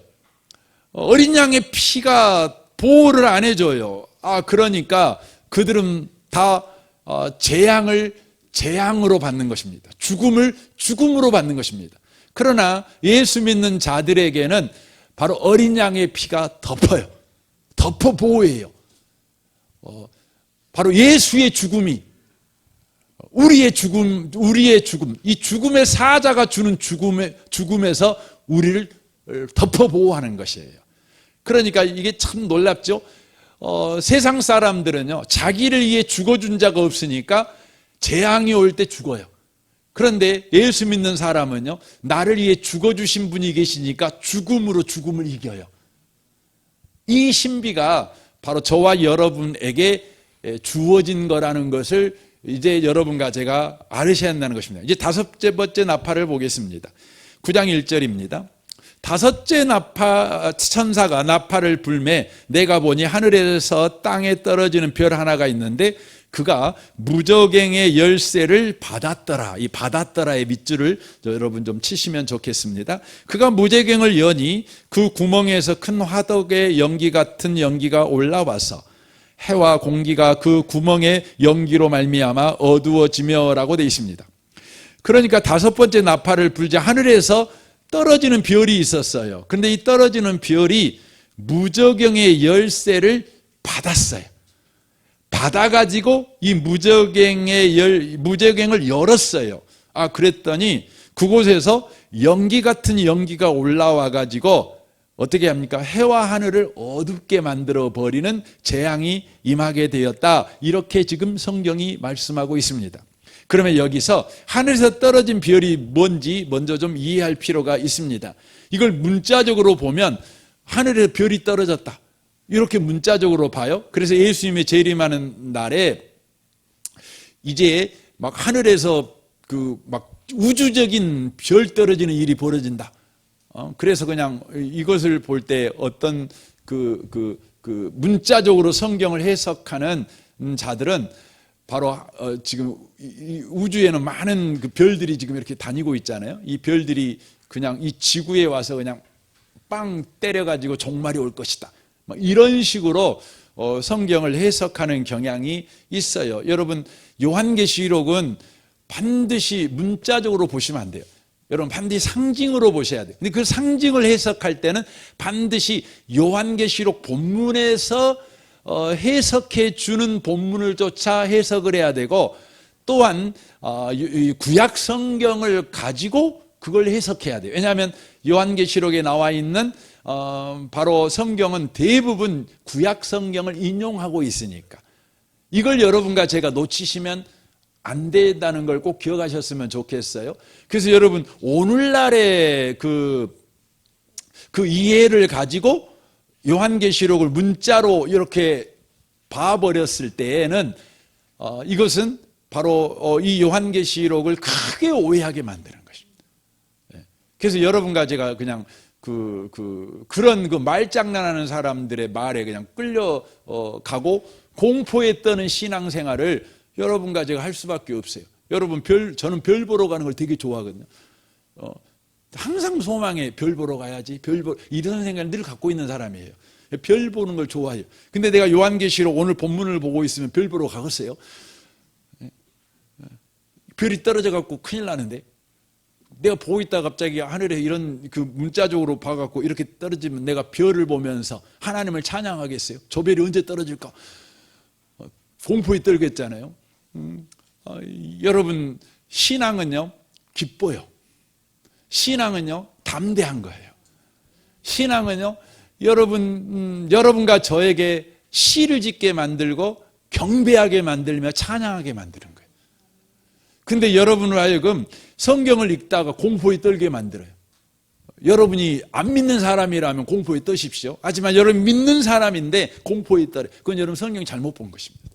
[SPEAKER 1] 어린 양의 피가 보호를 안 해줘요. 그러니까 그들은 다 재앙으로 받는 것입니다. 죽음을 죽음으로 받는 것입니다. 그러나 예수 믿는 자들에게는 바로 어린 양의 피가 덮어요. 덮어 보호해요. 바로 예수의 죽음이 우리의 죽음, 이 죽음의 사자가 주는 죽음에서 우리를 덮어 보호하는 것이에요. 그러니까 이게 참 놀랍죠. 세상 사람들은요, 자기를 위해 죽어준 자가 없으니까 재앙이 올 때 죽어요. 그런데 예수 믿는 사람은요, 나를 위해 죽어주신 분이 계시니까 죽음으로 죽음을 이겨요. 이 신비가 바로 저와 여러분에게 주어진 거라는 것을 이제 여러분과 제가 알으셔야 한다는 것입니다. 이제 다섯째 번째 나팔을 보겠습니다. 9장 1절입니다. 다섯째 천사가 나팔을 불매 내가 보니 하늘에서 땅에 떨어지는 별 하나가 있는데 그가 무저갱의 열쇠를 받았더라. 이 받았더라의 밑줄을 여러분 좀 치시면 좋겠습니다. 그가 무저갱을 여니 그 구멍에서 큰 화덕의 연기 같은 연기가 올라와서 해와 공기가 그 구멍의 연기로 말미암아 어두워지며라고 되어 있습니다. 그러니까 다섯 번째 나팔을 불자 하늘에서 떨어지는 별이 있었어요. 그런데 이 떨어지는 별이 무저갱의 열쇠를 받았어요. 받아가지고 이 무저갱을 열었어요. 그랬더니 그곳에서 연기 같은 연기가 올라와가지고 어떻게 합니까? 해와 하늘을 어둡게 만들어 버리는 재앙이 임하게 되었다. 이렇게 지금 성경이 말씀하고 있습니다. 그러면 여기서 하늘에서 떨어진 별이 뭔지 먼저 좀 이해할 필요가 있습니다. 이걸 문자적으로 보면 하늘에 별이 떨어졌다. 이렇게 문자적으로 봐요. 그래서 예수님의 재림하는 날에 이제 막 하늘에서 막 우주적인 별 떨어지는 일이 벌어진다. 그래서 그냥 이것을 볼 때 어떤 문자적으로 성경을 해석하는 자들은 바로 지금 우주에는 많은 그 별들이 지금 이렇게 다니고 있잖아요. 이 별들이 그냥 이 지구에 와서 그냥 빵 때려가지고 종말이 올 것이다. 이런 식으로 성경을 해석하는 경향이 있어요. 여러분 요한계시록은 반드시 문자적으로 보시면 안 돼요. 여러분 반드시 상징으로 보셔야 돼요. 근데 그 상징을 해석할 때는 반드시 요한계시록 본문에서 해석해 주는 본문을 쫓아 해석을 해야 되고, 또한 구약 성경을 가지고 그걸 해석해야 돼요. 왜냐하면 요한계시록에 나와 있는 바로 성경은 대부분 구약 성경을 인용하고 있으니까 이걸 여러분과 제가 놓치시면 안 된다는 걸 꼭 기억하셨으면 좋겠어요. 그래서 여러분 오늘날의 그 이해를 가지고 요한계시록을 문자로 이렇게 봐버렸을 때에는 이것은 바로 이 요한계시록을 크게 오해하게 만드는 것입니다. 그래서 여러분과 제가 그냥 그런 말장난하는 사람들의 말에 그냥 끌려가고 공포에 떠는 신앙생활을 여러분과 제가 할 수밖에 없어요. 여러분 저는 별 보러 가는 걸 되게 좋아하거든요. 항상 소망에 별 보러 가야지, 이런 생각을 늘 갖고 있는 사람이에요. 별 보는 걸 좋아해요. 근데 내가 요한계시록 오늘 본문을 보고 있으면 별 보러 가겠어요? 별이 떨어져 갖고 큰일 나는데, 내가 보고 있다가 갑자기 하늘에 이런 문자적으로 봐갖고 이렇게 떨어지면 내가 별을 보면서 하나님을 찬양하겠어요? 저 별이 언제 떨어질까? 공포에 떨겠잖아요. 여러분, 신앙은요 기뻐요. 신앙은요 담대한 거예요. 신앙은요 여러분과 저에게 시를 짓게 만들고 경배하게 만들며 찬양하게 만드는 거예요. 근데 여러분을 하여금 성경을 읽다가 공포에 떨게 만들어요. 여러분이 안 믿는 사람이라면 공포에 떠십시오. 하지만 여러분 믿는 사람인데 공포에 떨어요. 그건 여러분 성경 잘못 본 것입니다.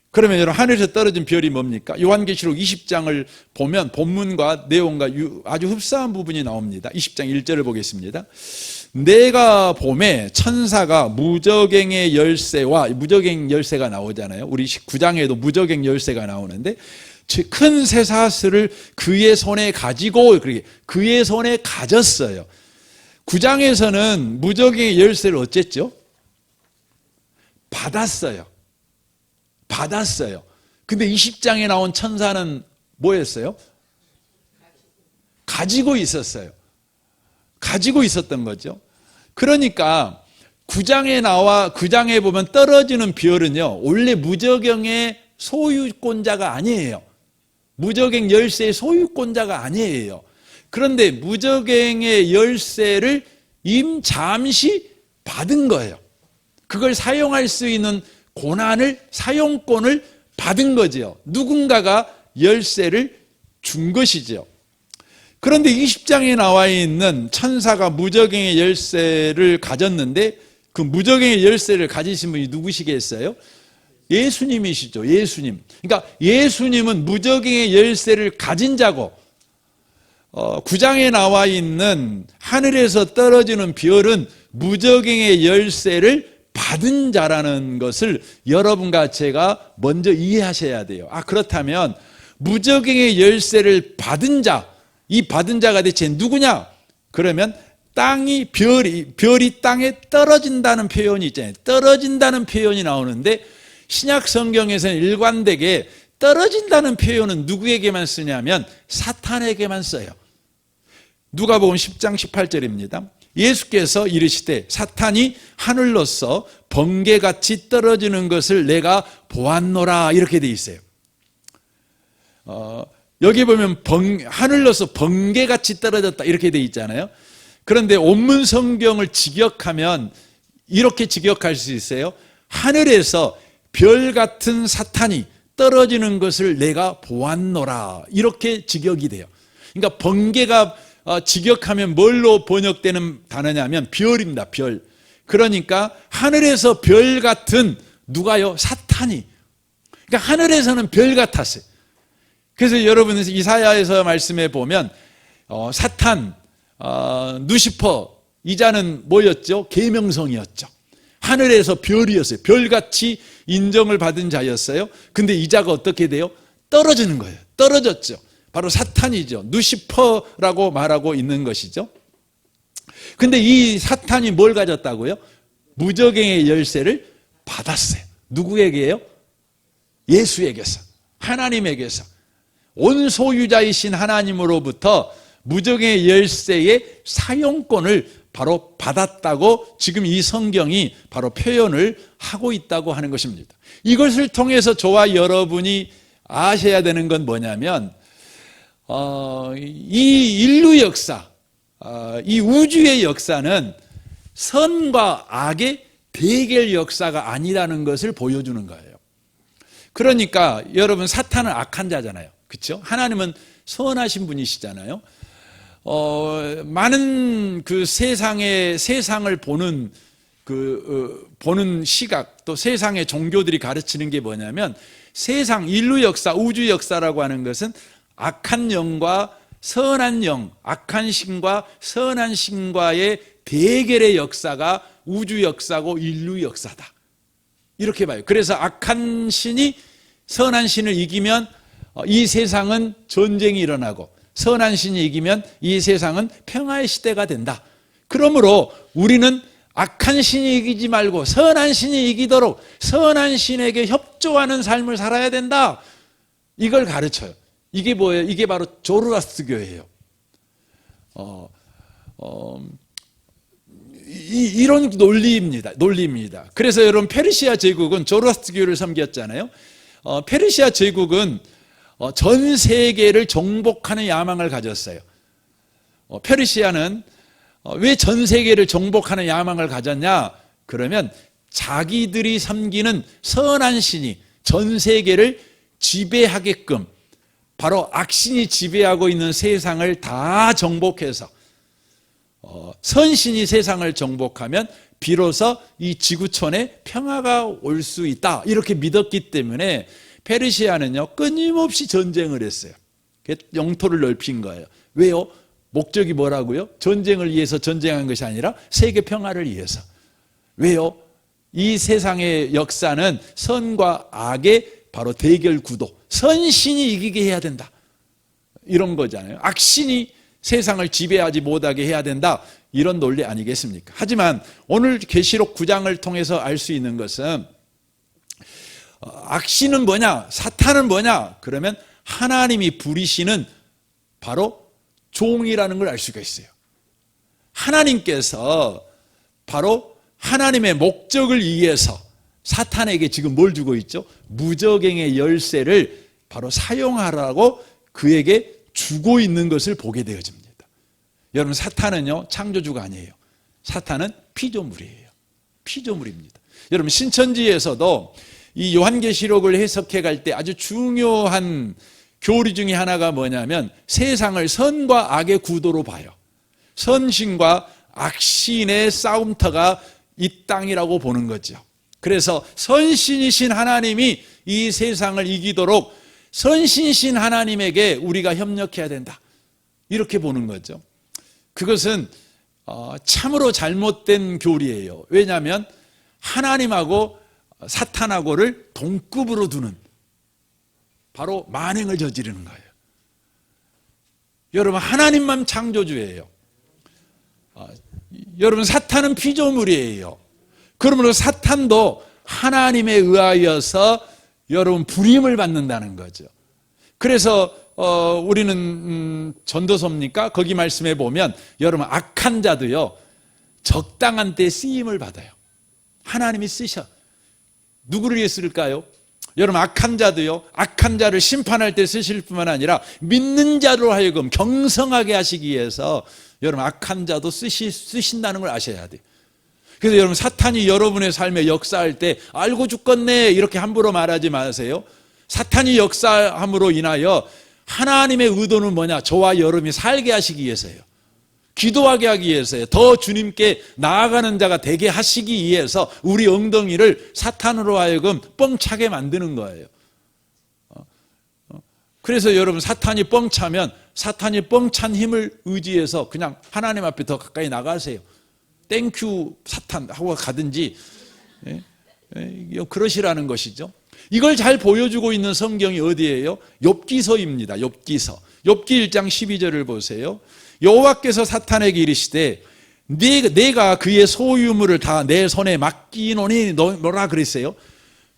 [SPEAKER 1] 그러면 여러분 하늘에서 떨어진 별이 뭡니까? 요한계시록 20장을 보면 본문과 내용과 아주 흡사한 부분이 나옵니다. 20장 1절을 보겠습니다. 내가 봄에 천사가 무저갱의 열쇠와, 무저갱 열쇠가 나오잖아요. 우리 9장에도 무저갱 열쇠가 나오는데, 큰 쇠사슬을 그의 손에 가지고, 그의 손에 가졌어요. 9장에서는 무저갱의 열쇠를 어쨌죠? 받았어요. 근데 20장에 나온 천사는 뭐였어요? 가지고 있었어요. 가지고 있었던 거죠. 그러니까 9장에 보면 떨어지는 별은요, 원래 무저갱의 소유권자가 아니에요. 무저갱 열쇠의 소유권자가 아니에요. 그런데 무저갱의 열쇠를 잠시 받은 거예요. 그걸 사용할 수 있는 사용권을 받은 거죠. 누군가가 열쇠를 준 것이죠. 그런데 20장에 나와 있는 천사가 무저갱의 열쇠를 가졌는데, 그 무저갱의 열쇠를 가지신 분이 누구시겠어요? 예수님이시죠. 예수님. 그러니까 예수님은 무저갱의 열쇠를 가진 자고, 9장에 나와 있는 하늘에서 떨어지는 별은 무저갱의 열쇠를 받은 자라는 것을 여러분과 제가 먼저 이해하셔야 돼요. 그렇다면 무저갱의 열쇠를 받은 자, 이 받은 자가 대체 누구냐? 그러면 별이 땅에 떨어진다는 표현이 있잖아요. 떨어진다는 표현이 나오는데, 신약 성경에서는 일관되게 떨어진다는 표현은 누구에게만 쓰냐면 사탄에게만 써요. 누가복음 10장 18절입니다. 예수께서 이르시되 사탄이 하늘로서 번개같이 떨어지는 것을 내가 보았노라, 이렇게 돼 있어요. 여기 보면 하늘로서 번개같이 떨어졌다 이렇게 돼 있잖아요. 그런데 원문 성경을 직역하면 이렇게 직역할 수 있어요. 하늘에서 별 같은 사탄이 떨어지는 것을 내가 보았노라, 이렇게 직역이 돼요. 그러니까 번개가 직역하면 뭘로 번역되는 단어냐면 별입니다. 별. 그러니까 하늘에서 별 같은, 누가요? 사탄이. 그러니까 하늘에서는 별 같았어요. 그래서 여러분 이사야에서 말씀해 보면 사탄, 누시퍼, 이 자는 뭐였죠? 계명성이었죠. 하늘에서 별이었어요. 별같이 인정을 받은 자였어요. 근데 이 자가 어떻게 돼요? 떨어지는 거예요. 떨어졌죠. 바로 사탄이죠. 누시퍼라고 말하고 있는 것이죠. 근데 이 사탄이 뭘 가졌다고요? 무저갱의 열쇠를 받았어요. 누구에게요? 예수에게서, 하나님에게서. 온 소유자이신 하나님으로부터 무적의 열쇠의 사용권을 바로 받았다고 지금 이 성경이 바로 표현을 하고 있다고 하는 것입니다. 이것을 통해서 저와 여러분이 아셔야 되는 건 뭐냐면 이 인류 역사, 이 우주의 역사는 선과 악의 대결 역사가 아니라는 것을 보여주는 거예요. 그러니까 여러분, 사탄은 악한 자잖아요. 그렇죠? 하나님은 선하신 분이시잖아요. 많은 그 세상을 보는 보는 시각, 또 세상의 종교들이 가르치는 게 뭐냐면, 세상 인류 역사, 우주 역사라고 하는 것은 악한 영과 선한 영, 악한 신과 선한 신과의 대결의 역사가 우주 역사고 인류 역사다, 이렇게 봐요. 그래서 악한 신이 선한 신을 이기면 이 세상은 전쟁이 일어나고, 선한 신이 이기면 이 세상은 평화의 시대가 된다. 그러므로 우리는 악한 신이 이기지 말고 선한 신이 이기도록 선한 신에게 협조하는 삶을 살아야 된다, 이걸 가르쳐요. 이게 뭐예요? 이게 바로 조르아스트교예요. 이런 논리입니다. 그래서 여러분, 페르시아 제국은 조르아스트교를 섬겼잖아요. 페르시아 제국은 전 세계를 정복하는 야망을 가졌어요. 페르시아는 왜 전 세계를 정복하는 야망을 가졌냐? 그러면 자기들이 섬기는 선한 신이 전 세계를 지배하게끔, 바로 악신이 지배하고 있는 세상을 다 정복해서 선신이 세상을 정복하면 비로소 이 지구촌에 평화가 올 수 있다, 이렇게 믿었기 때문에 페르시아는요, 끊임없이 전쟁을 했어요. 영토를 넓힌 거예요. 왜요? 목적이 뭐라고요? 전쟁을 위해서 전쟁한 것이 아니라 세계 평화를 위해서. 왜요? 이 세상의 역사는 선과 악의 바로 대결 구도, 선신이 이기게 해야 된다, 이런 거잖아요. 악신이 세상을 지배하지 못하게 해야 된다, 이런 논리 아니겠습니까? 하지만 오늘 계시록 9장을 통해서 알 수 있는 것은, 악신은 뭐냐, 사탄은 뭐냐, 그러면 하나님이 부리시는 바로 종이라는 걸 알 수가 있어요. 하나님께서 바로 하나님의 목적을 위해서 사탄에게 지금 뭘 주고 있죠? 무적행의 열쇠를 바로 사용하라고 그에게 주고 있는 것을 보게 되어집니다. 여러분, 사탄은요, 창조주가 아니에요. 사탄은 피조물이에요. 피조물입니다. 여러분, 신천지에서도 이 요한계시록을 해석해 갈 때 아주 중요한 교리 중에 하나가 뭐냐면, 세상을 선과 악의 구도로 봐요. 선신과 악신의 싸움터가 이 땅이라고 보는 거죠. 그래서 선신이신 하나님이 이 세상을 이기도록 선신신 하나님에게 우리가 협력해야 된다, 이렇게 보는 거죠. 그것은 참으로 잘못된 교리예요. 왜냐하면 하나님하고 사탄하고를 동급으로 두는, 바로 만행을 저지르는 거예요. 여러분, 하나님만 창조주예요. 여러분, 사탄은 피조물이에요. 그러므로 사탄도 하나님에 의하여서 여러분 부림을 받는다는 거죠. 그래서 우리는 전도서입니까? 거기 말씀에 보면 여러분, 악한 자도요, 적당한 때 쓰임을 받아요. 하나님이 쓰셔. 누구를 위해 쓸까요? 여러분, 악한 자도요, 악한 자를 심판할 때 쓰실 뿐만 아니라 믿는 자로 하여금 경성하게 하시기 위해서 여러분, 악한 자도 쓰신다는 걸 아셔야 돼요. 그래서 여러분, 사탄이 여러분의 삶에 역사할 때 알고 죽겠네, 이렇게 함부로 말하지 마세요. 사탄이 역사함으로 인하여 하나님의 의도는 뭐냐? 저와 여러분이 살게 하시기 위해서예요. 기도하게 하기 위해서예요. 더 주님께 나아가는 자가 되게 하시기 위해서 우리 엉덩이를 사탄으로 하여금 뻥차게 만드는 거예요. 그래서 여러분, 사탄이 뻥차면 사탄이 뻥찬 힘을 의지해서 그냥 하나님 앞에 더 가까이 나가세요. 땡큐 사탄 하고 가든지, 그러시라는 것이죠. 이걸 잘 보여주고 있는 성경이 어디예요? 욥기서입니다. 욥기서. 욥기 1장 12절을 보세요. 여호와께서 사탄에게 이르시되 내가 그의 소유물을 다 내 손에 맡기노니 뭐라 그랬어요?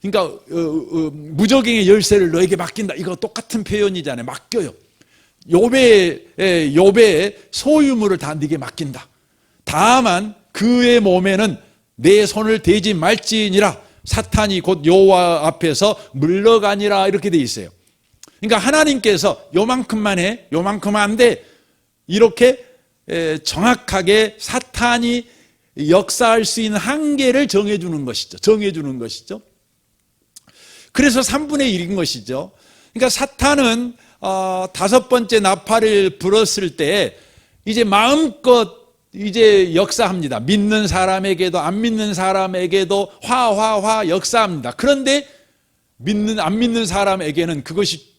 [SPEAKER 1] 그러니까 무적행의 열쇠를 너에게 맡긴다, 이거 똑같은 표현이잖아요. 맡겨요. 욥의 소유물을 다 네게 맡긴다. 다만 그의 몸에는 내 손을 대지 말지니라. 사탄이 곧 여호와 앞에서 물러가니라. 이렇게 돼 있어요. 그러니까 하나님께서 요만큼만 해, 요만큼만 안 돼, 이렇게 정확하게 사탄이 역사할 수 있는 한계를 정해주는 것이죠. 그래서 3분의 1인 것이죠. 그러니까 사탄은 5번째 나팔을 불었을 때 이제 마음껏 이제 역사합니다. 믿는 사람에게도 안 믿는 사람에게도 화 역사합니다. 그런데 안 믿는 사람에게는 그것이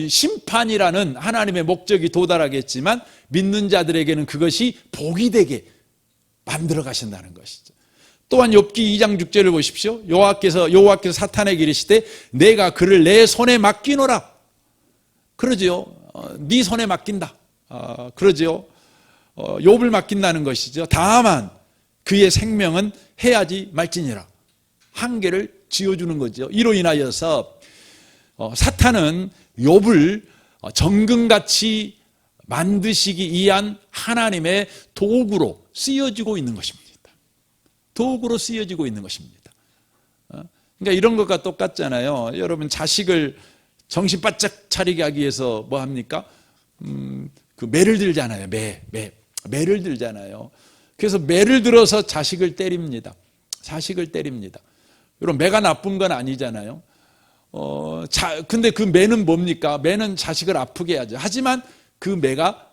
[SPEAKER 1] 심판이라는 하나님의 목적이 도달하겠지만 믿는 자들에게는 그것이 복이 되게 만들어 가신다는 것이죠. 또한 욥기 2장 6절을 보십시오. 여호와께서 사탄에게 이르시되 내가 그를 내 손에 맡기노라. 그러지요. 네 손에 맡긴다. 그러지요. 욥을 맡긴다는 것이죠. 다만 그의 생명은 해야지 말지니라. 한계를 지어주는 거죠. 이로 인하여서 사탄은 욥을 정금같이 만드시기 위한 하나님의 도구로 쓰여지고 있는 것입니다. 도구로 쓰여지고 있는 것입니다. 그러니까 이런 것과 똑같잖아요. 여러분 자식을 정신 바짝 차리게 하기 위해서 뭐 합니까? 그 매를 들잖아요. 매를 들잖아요. 그래서 매를 들어서 자식을 때립니다. 여러분 매가 나쁜 건 아니잖아요. 근데 그 매는 뭡니까? 매는 자식을 아프게 하죠. 하지만 그 매가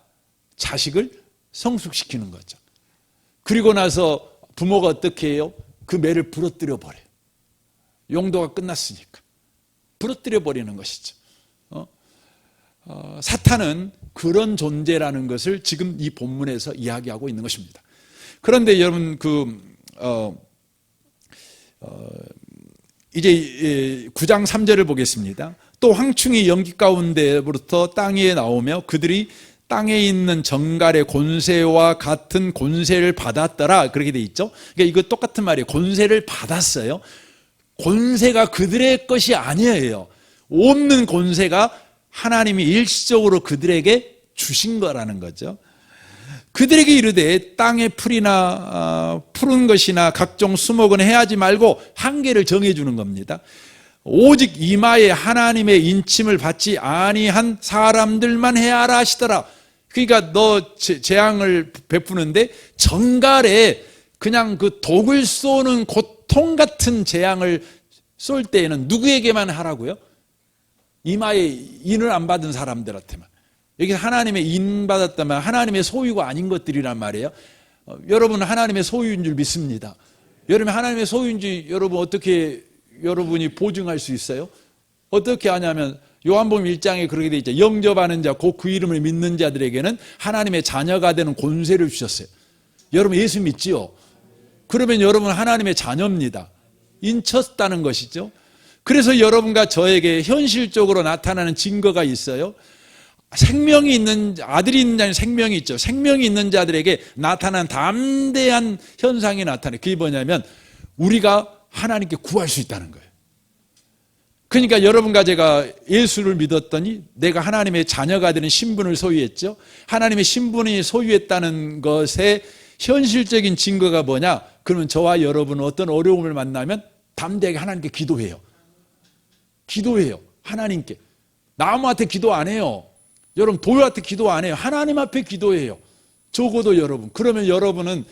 [SPEAKER 1] 자식을 성숙시키는 거죠. 그리고 나서 부모가 어떻게 해요? 그 매를 부러뜨려 버려요. 용도가 끝났으니까 부러뜨려 버리는 것이죠. 사탄은 그런 존재라는 것을 지금 이 본문에서 이야기하고 있는 것입니다. 그런데 여러분 이제 9장 3절을 보겠습니다. 또 황충이 연기 가운데부터 땅에 나오며 그들이 땅에 있는 정갈의 권세와 같은 권세를 받았더라. 그렇게 돼 있죠. 그러니까 이거 똑같은 말이에요. 권세를 받았어요. 권세가 그들의 것이 아니에요. 없는 권세가 하나님이 일시적으로 그들에게 주신 거라는 거죠. 그들에게 이르되 땅의 풀이나 푸른 것이나 각종 수목은 해하지 말고 한계를 정해주는 겁니다. 오직 이마에 하나님의 인침을 받지 아니한 사람들만 해하라 하시더라. 그러니까 너 재앙을 베푸는데 정갈에 그냥 그 독을 쏘는 고통 같은 재앙을 쏠 때에는 누구에게만 하라고요? 이마에 인을 안 받은 사람들한테만. 여기 하나님의 인 받았다면 하나님의 소유가 아닌 것들이란 말이에요. 여러분은 하나님의 소유인 줄 믿습니다. 여러분 하나님의 소유인지 여러분 어떻게 여러분이 보증할 수 있어요? 어떻게 하냐면 요한복음 1장에 그렇게 돼 있죠. 영접하는 자, 곧 그 이름을 믿는 자들에게는 하나님의 자녀가 되는 권세를 주셨어요. 여러분 예수 믿지요? 그러면 여러분 하나님의 자녀입니다. 인쳤다는 것이죠. 그래서 여러분과 저에게 현실적으로 나타나는 증거가 있어요. 생명이 있는 아들이 있는 자는 생명이 있죠. 생명이 있는 자들에게 나타난 담대한 현상이 나타나요. 그게 뭐냐면 우리가 하나님께 구할 수 있다는 거예요. 그러니까 여러분과 제가 예수를 믿었더니 내가 하나님의 자녀가 되는 신분을 소유했죠. 하나님의 신분이 소유했다는 것의 현실적인 증거가 뭐냐? 그러면 저와 여러분은 어떤 어려움을 만나면 담대하게 하나님께 기도해요. 하나님께. 나무한테 기도 안 해요. 여러분 도요한테 기도 안 해요. 하나님 앞에 기도해요. 적어도 여러분. 그러면 여러분은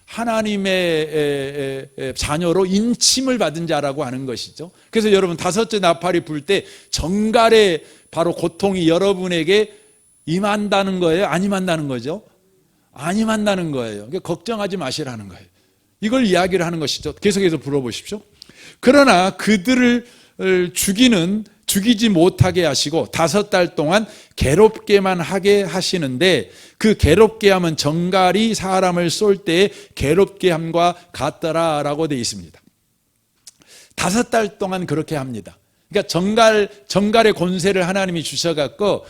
[SPEAKER 1] 하나님의 자녀로 인침을 받은 자라고 하는 것이죠. 그래서 여러분 5째 나팔이 불 때 정갈의 바로 고통이 여러분에게 임한다는 거예요? 안 임한다는 거죠? 안 임한다는 거예요. 그러니까 걱정하지 마시라는 거예요. 이걸 이야기를 하는 것이죠. 계속해서 불어보십시오. 그러나 그들을 죽이지 못하게 하시고 5달 동안 괴롭게만 하게 하시는데 그 괴롭게 함은 정갈이 사람을 쏠 때의 괴롭게 함과 같더라라고 되어 있습니다. 5달 동안 그렇게 합니다. 그러니까 정갈의 권세를 하나님이 주셔갖고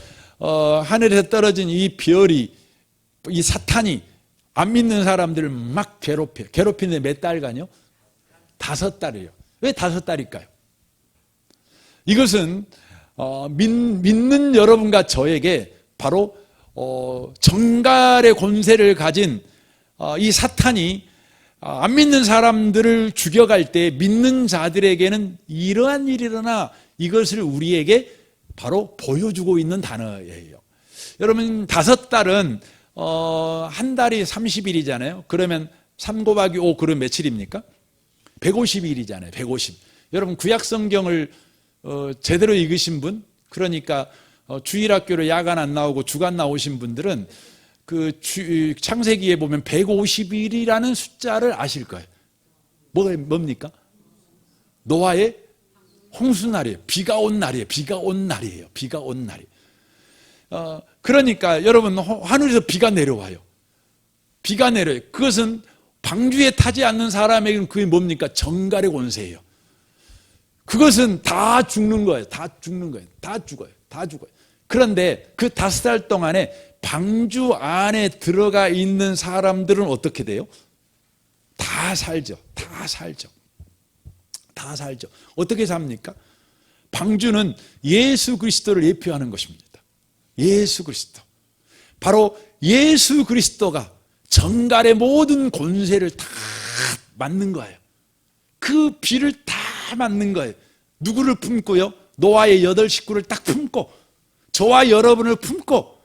[SPEAKER 1] 하늘에서 떨어진 이 별이 이 사탄이 안 믿는 사람들을 막 괴롭혀요. 괴롭히는데 몇 달간요? 5달이에요. 왜 5달일까요? 이것은 믿는 여러분과 저에게 바로 정갈의 권세를 가진 이 사탄이 안 믿는 사람들을 죽여갈 때 믿는 자들에게는 이러한 일이 일어나 이것을 우리에게 바로 보여주고 있는 단어예요. 여러분 5달은 한 달이 30일이잖아요. 그러면 3 곱하기 5 그럼 며칠입니까? 150일이잖아요. 150. 여러분 구약 성경을 제대로 읽으신 분, 그러니까 주일학교로 야간 안 나오고 주간 나오신 분들은 그 창세기에 보면 150일이라는 숫자를 아실 거예요. 뭡니까? 노아의 홍수날이에요. 비가 온 날이에요. 비가 온 날이에요. 비가 온 날이. 그러니까 여러분 하늘에서 비가 내려와요. 비가 내려요. 그것은 방주에 타지 않는 사람에게는 그게 뭡니까? 정갈의 권세예요. 그것은 다 죽는 거예요. 다 죽는 거예요. 다 죽어요. 다 죽어요. 그런데 그 5달 동안에 방주 안에 들어가 있는 사람들은 어떻게 돼요? 다 살죠. 다 살죠. 다 살죠. 어떻게 삽니까? 방주는 예수 그리스도를 예표하는 것입니다. 예수 그리스도. 바로 예수 그리스도가 정갈의 모든 권세를 다 맡는 거예요. 그 비를 다 맡는 거예요. 누구를 품고요? 노아의 8 식구를 딱 품고 저와 여러분을 품고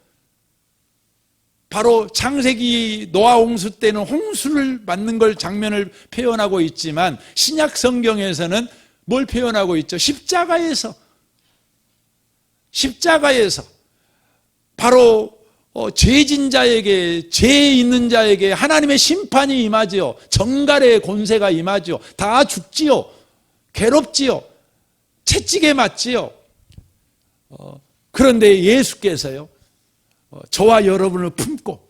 [SPEAKER 1] 바로 창세기 노아 홍수 때는 홍수를 맞는 걸 장면을 표현하고 있지만 신약 성경에서는 뭘 표현하고 있죠? 십자가에서 바로 죄진 자에게, 죄 있는 자에게 하나님의 심판이 임하지요. 정갈의 권세가 임하지요. 다 죽지요. 괴롭지요. 채찍에 맞지요. 그런데 예수께서요, 저와 여러분을 품고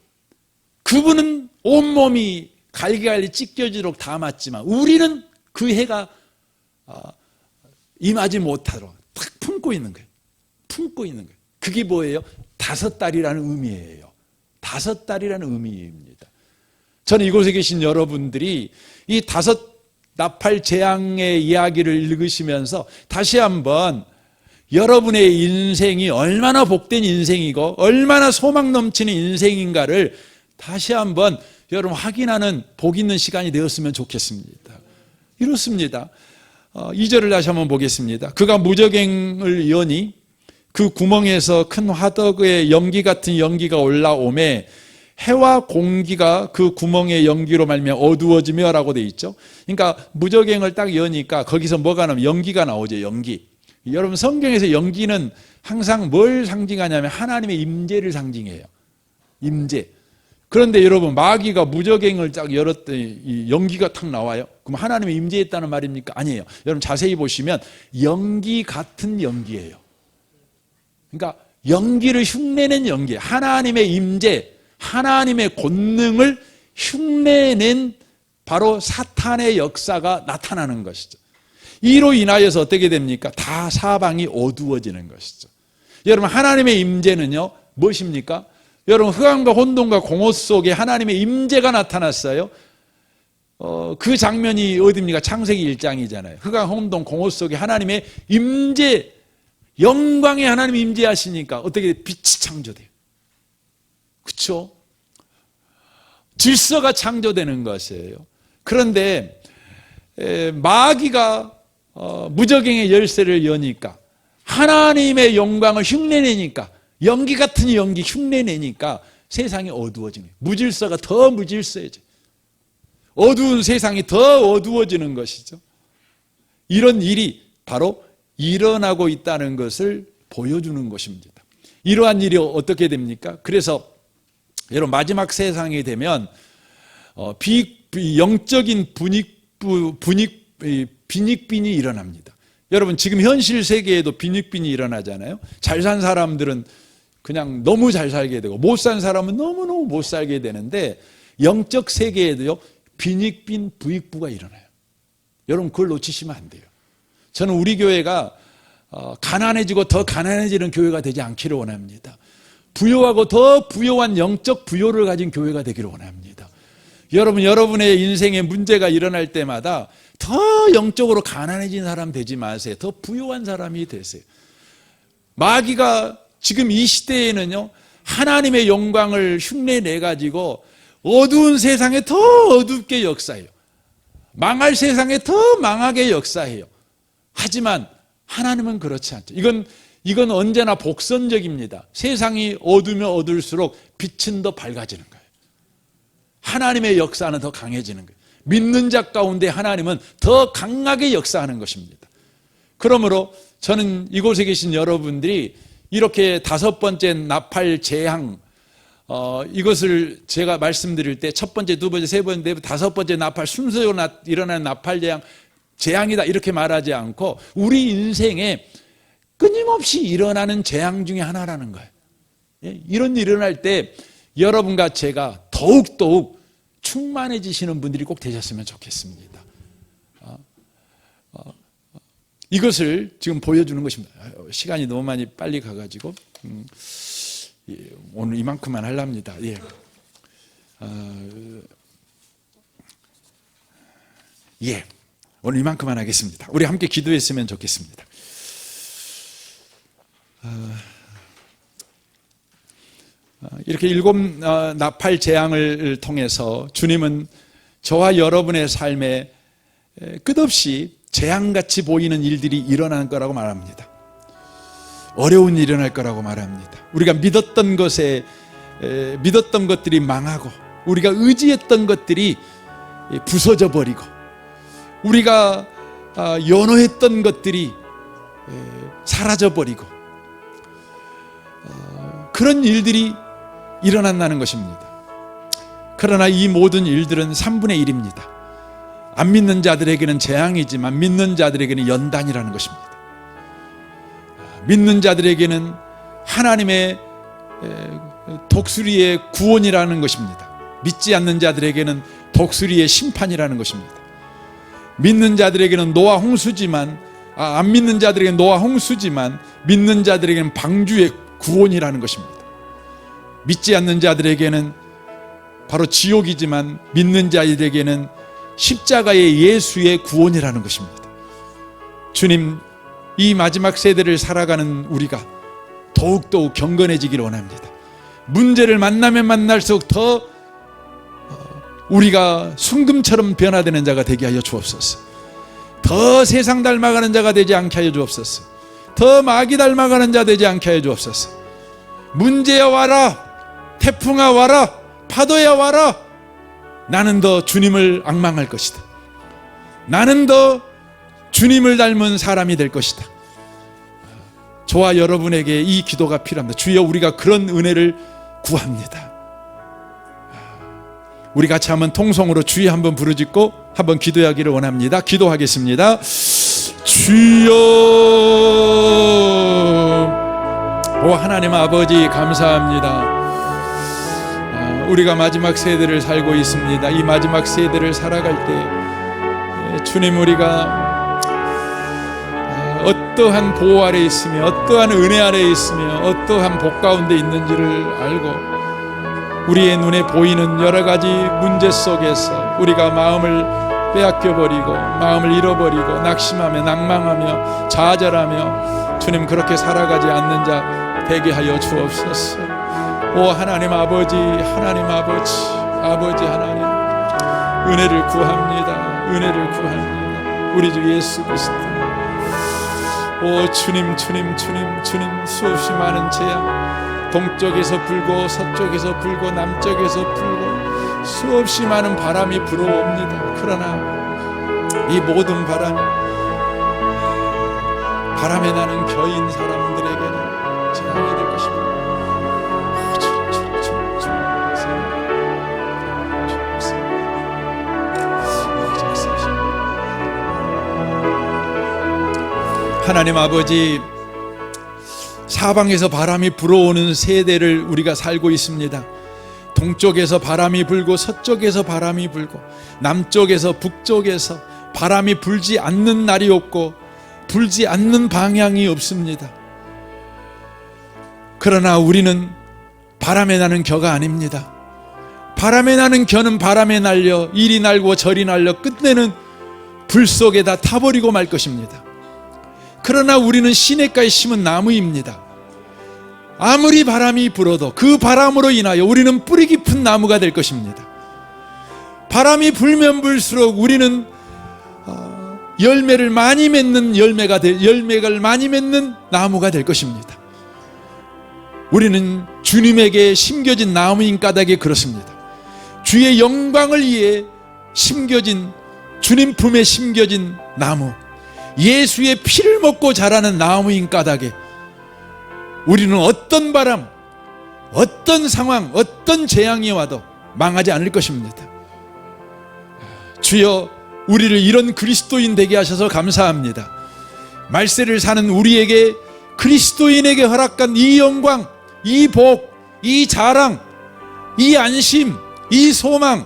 [SPEAKER 1] 그분은 온몸이 갈기갈기 찢겨지도록 다 맞지만 우리는 그 해가 임하지 못하도록 탁 품고 있는 거예요. 품고 있는 거예요. 그게 뭐예요? 5달이라는 의미예요. 5달이라는 의미입니다. 저는 이곳에 계신 여러분들이 이 5 나팔 재앙의 이야기를 읽으시면서 다시 한번 여러분의 인생이 얼마나 복된 인생이고 얼마나 소망 넘치는 인생인가를 다시 한번 여러분 확인하는 복 있는 시간이 되었으면 좋겠습니다. 이렇습니다. 2절을 다시 한번 보겠습니다. 그가 무저갱을 여니 그 구멍에서 큰 화덕의 연기 같은 연기가 올라오매 해와 공기가 그 구멍의 연기로 말미암아 어두워지며 라고 돼 있죠. 그러니까 무저갱을 딱 여니까 거기서 뭐가 나오면 연기가 나오죠. 연기. 여러분 성경에서 연기는 항상 뭘 상징하냐면 하나님의 임재를 상징해요. 임재. 그런데 여러분 마귀가 무저갱을 딱 열었더니 이 연기가 탁 나와요. 그럼 하나님의 임재했다는 말입니까? 아니에요. 여러분 자세히 보시면 연기 같은 연기예요. 그러니까 연기를 흉내낸 연기, 하나님의 임재, 하나님의 권능을 흉내낸 바로 사탄의 역사가 나타나는 것이죠. 이로 인하여서 어떻게 됩니까? 다 사방이 어두워지는 것이죠. 여러분 하나님의 임재는요 무엇입니까? 여러분 흑암과 혼돈과 공허 속에 하나님의 임재가 나타났어요. 그 장면이 어디입니까? 창세기 1장이잖아요. 흑암, 혼돈, 공허 속에 하나님의 임재, 영광의 하나님 임재하시니까 어떻게 돼요? 빛이 창조돼요. 그렇죠? 질서가 창조되는 것이에요. 그런데 마귀가 무저갱의 열쇠를 여니까 하나님의 영광을 흉내내니까 연기 같은 연기 흉내내니까 세상이 어두워지는 거예요. 무질서가 더 무질서해져요. 어두운 세상이 더 어두워지는 것이죠. 이런 일이 바로 일어나고 있다는 것을 보여주는 것입니다. 이러한 일이 어떻게 됩니까? 그래서 여러분 마지막 세상이 되면 영적인 빈익빈이 일어납니다. 여러분 지금 현실 세계에도 빈익빈이 일어나잖아요. 잘 산 사람들은 그냥 너무 잘 살게 되고 못 산 사람은 너무너무 못 살게 되는데 영적 세계에도요 빈익빈 부익부가 일어나요. 여러분 그걸 놓치시면 안 돼요. 저는 우리 교회가 가난해지고 더 가난해지는 교회가 되지 않기를 원합니다. 부요하고 더 부요한 영적 부요를 가진 교회가 되기를 원합니다. 여러분 여러분의 인생에 문제가 일어날 때마다 더 영적으로 가난해진 사람 되지 마세요. 더 부요한 사람이 되세요. 마귀가 지금 이 시대에는요 하나님의 영광을 흉내내 가지고 어두운 세상에 더 어둡게 역사해요. 망할 세상에 더 망하게 역사해요. 하지만 하나님은 그렇지 않죠. 이건 언제나 복선적입니다. 세상이 어두면 어둘수록 빛은 더 밝아지는 거예요. 하나님의 역사는 더 강해지는 거예요. 믿는 자 가운데 하나님은 더 강하게 역사하는 것입니다. 그러므로 저는 이곳에 계신 여러분들이 이렇게 5번째 나팔 재앙, 이것을 제가 말씀드릴 때 첫 번째, 두 번째, 세 번째, 5번째 나팔 순서로 일어나는 나팔 재앙이다 이렇게 말하지 않고 우리 인생에 끊임없이 일어나는 재앙 중에 하나라는 거예요. 이런 일이 일어날 때 여러분과 제가 더욱더욱 충만해지시는 분들이 꼭 되셨으면 좋겠습니다. 이것을 지금 보여주는 것입니다. 시간이 너무 많이 빨리 가가지고 오늘 이만큼만 하랍니다. 오늘 이만큼만 하겠습니다. 우리 함께 기도했으면 좋겠습니다. 이렇게 7 나팔 재앙을 통해서 주님은 저와 여러분의 삶에 끝없이 재앙같이 보이는 일들이 일어날 거라고 말합니다. 어려운 일이 일어날 거라고 말합니다. 우리가 믿었던 것들이 망하고 우리가 의지했던 것들이 부서져 버리고 우리가 연호했던 것들이 사라져 버리고 그런 일들이 일어난다는 것입니다. 그러나 이 모든 일들은 3분의 1입니다. 안 믿는 자들에게는 재앙이지만 믿는 자들에게는 연단이라는 것입니다. 믿는 자들에게는 하나님의 독수리의 구원이라는 것입니다. 믿지 않는 자들에게는 독수리의 심판이라는 것입니다. 믿는 자들에게는 노아 홍수지만 안 믿는 자들에게는 노아 홍수지만 믿는 자들에게는 방주의 구원이라는 것입니다. 믿지 않는 자들에게는 바로 지옥이지만 믿는 자들에게는 십자가의 예수의 구원이라는 것입니다. 주님, 이 마지막 세대를 살아가는 우리가 더욱더욱 경건해지기를 원합니다. 문제를 만나면 만날수록 더 우리가 순금처럼 변화되는 자가 되게 하여 주옵소서. 더 세상 닮아가는 자가 되지 않게 하여 주옵소서. 더 마귀 닮아가는 자 되지 않게 하여 주옵소서. 문제야 와라, 태풍아 와라, 파도야 와라. 나는 더 주님을 앙망할 것이다. 나는 더 주님을 닮은 사람이 될 것이다. 저와 여러분에게 이 기도가 필요합니다. 주여, 우리가 그런 은혜를 구합니다. 우리 같이 한번 통성으로 주여 한번 부르짖고 한번 기도하기를 원합니다. 기도하겠습니다. 주여, 오 하나님 아버지, 감사합니다. 우리가 마지막 세대를 살고 있습니다. 이 마지막 세대를 살아갈 때 주님, 우리가 어떠한 보호 아래 있으며 어떠한 은혜 아래 있으며 어떠한 복 가운데 있는지를 알고 우리의 눈에 보이는 여러 가지 문제 속에서 우리가 마음을 빼앗겨버리고 마음을 잃어버리고 낙심하며 낭망하며 좌절하며 주님, 그렇게 살아가지 않는 자 되게 하여 주옵소서. 오 하나님 아버지, 하나님 아버지, 아버지 하나님, 은혜를 구합니다. 은혜를 구합니다. 우리 주 예수 그리스도. 오 주님, 주님, 주님, 주님, 수없이 많은 재앙, 동쪽에서 불고 서쪽에서 불고 남쪽에서 불고 수없이 많은 바람이 불어옵니다. 그러나 이 모든 바람에 나는 겨인 사람들에게는 재앙이 될 것입니다. 하나님 아버지, 사방에서 바람이 불어오는 세대를 우리가 살고 있습니다. 동쪽에서 바람이 불고 서쪽에서 바람이 불고 남쪽에서 북쪽에서 바람이 불지 않는 날이 없고 불지 않는 방향이 없습니다. 그러나 우리는 바람에 나는 겨가 아닙니다. 바람에 나는 겨는 바람에 날려 이리 날고 저리 날려 끝내는 불 속에 다 타버리고 말 것입니다. 그러나 우리는 시냇가에 심은 나무입니다. 아무리 바람이 불어도 그 바람으로 인하여 우리는 뿌리 깊은 나무가 될 것입니다. 바람이 불면 불수록 우리는 열매를 많이 맺는 열매를 많이 맺는 나무가 될 것입니다. 우리는 주님에게 심겨진 나무인 까닭에 그렇습니다. 주의 영광을 위해 심겨진, 주님 품에 심겨진 나무, 예수의 피를 먹고 자라는 나무인 까닭에 우리는 어떤 바람, 어떤 상황, 어떤 재앙이 와도 망하지 않을 것입니다. 주여, 우리를 이런 그리스도인 되게 하셔서 감사합니다. 말세를 사는 우리에게, 그리스도인에게 허락한 이 영광, 이 복, 이 자랑, 이 안심, 이 소망,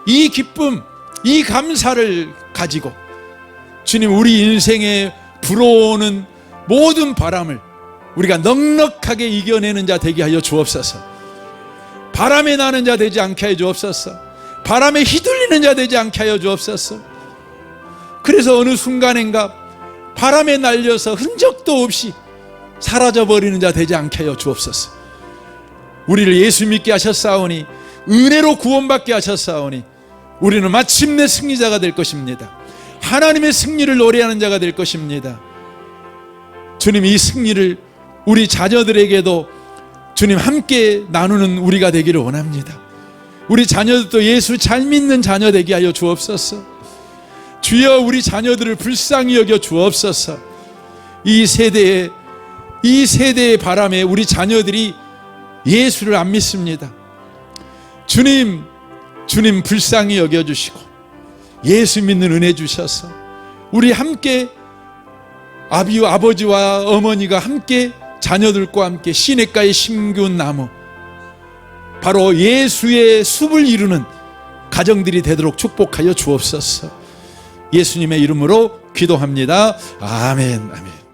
[SPEAKER 1] 이 기쁨, 이 감사를 가지고 주님, 우리 인생에 불어오는 모든 바람을 우리가 넉넉하게 이겨내는 자 되게 하여 주옵소서. 바람에 나는 자 되지 않게 하여 주옵소서. 바람에 휘둘리는 자 되지 않게 하여 주옵소서. 그래서 어느 순간인가 바람에 날려서 흔적도 없이 사라져버리는 자 되지 않게 하여 주옵소서. 우리를 예수 믿게 하셨사오니, 은혜로 구원받게 하셨사오니 우리는 마침내 승리자가 될 것입니다. 하나님의 승리를 노래하는 자가 될 것입니다. 주님, 이 승리를 우리 자녀들에게도 주님 함께 나누는 우리가 되기를 원합니다. 우리 자녀들도 예수 잘 믿는 자녀 되게 하여 주옵소서. 주여, 우리 자녀들을 불쌍히 여겨 주옵소서. 이 세대의 바람에 우리 자녀들이 예수를 안 믿습니다. 주님 불쌍히 여겨주시고 예수 믿는 은혜 주셔서 우리 함께 아버지와 어머니가 함께 자녀들과 함께 시냇가에 심기운 나무, 바로 예수의 숲을 이루는 가정들이 되도록 축복하여 주옵소서. 예수님의 이름으로 기도합니다. 아멘, 아멘.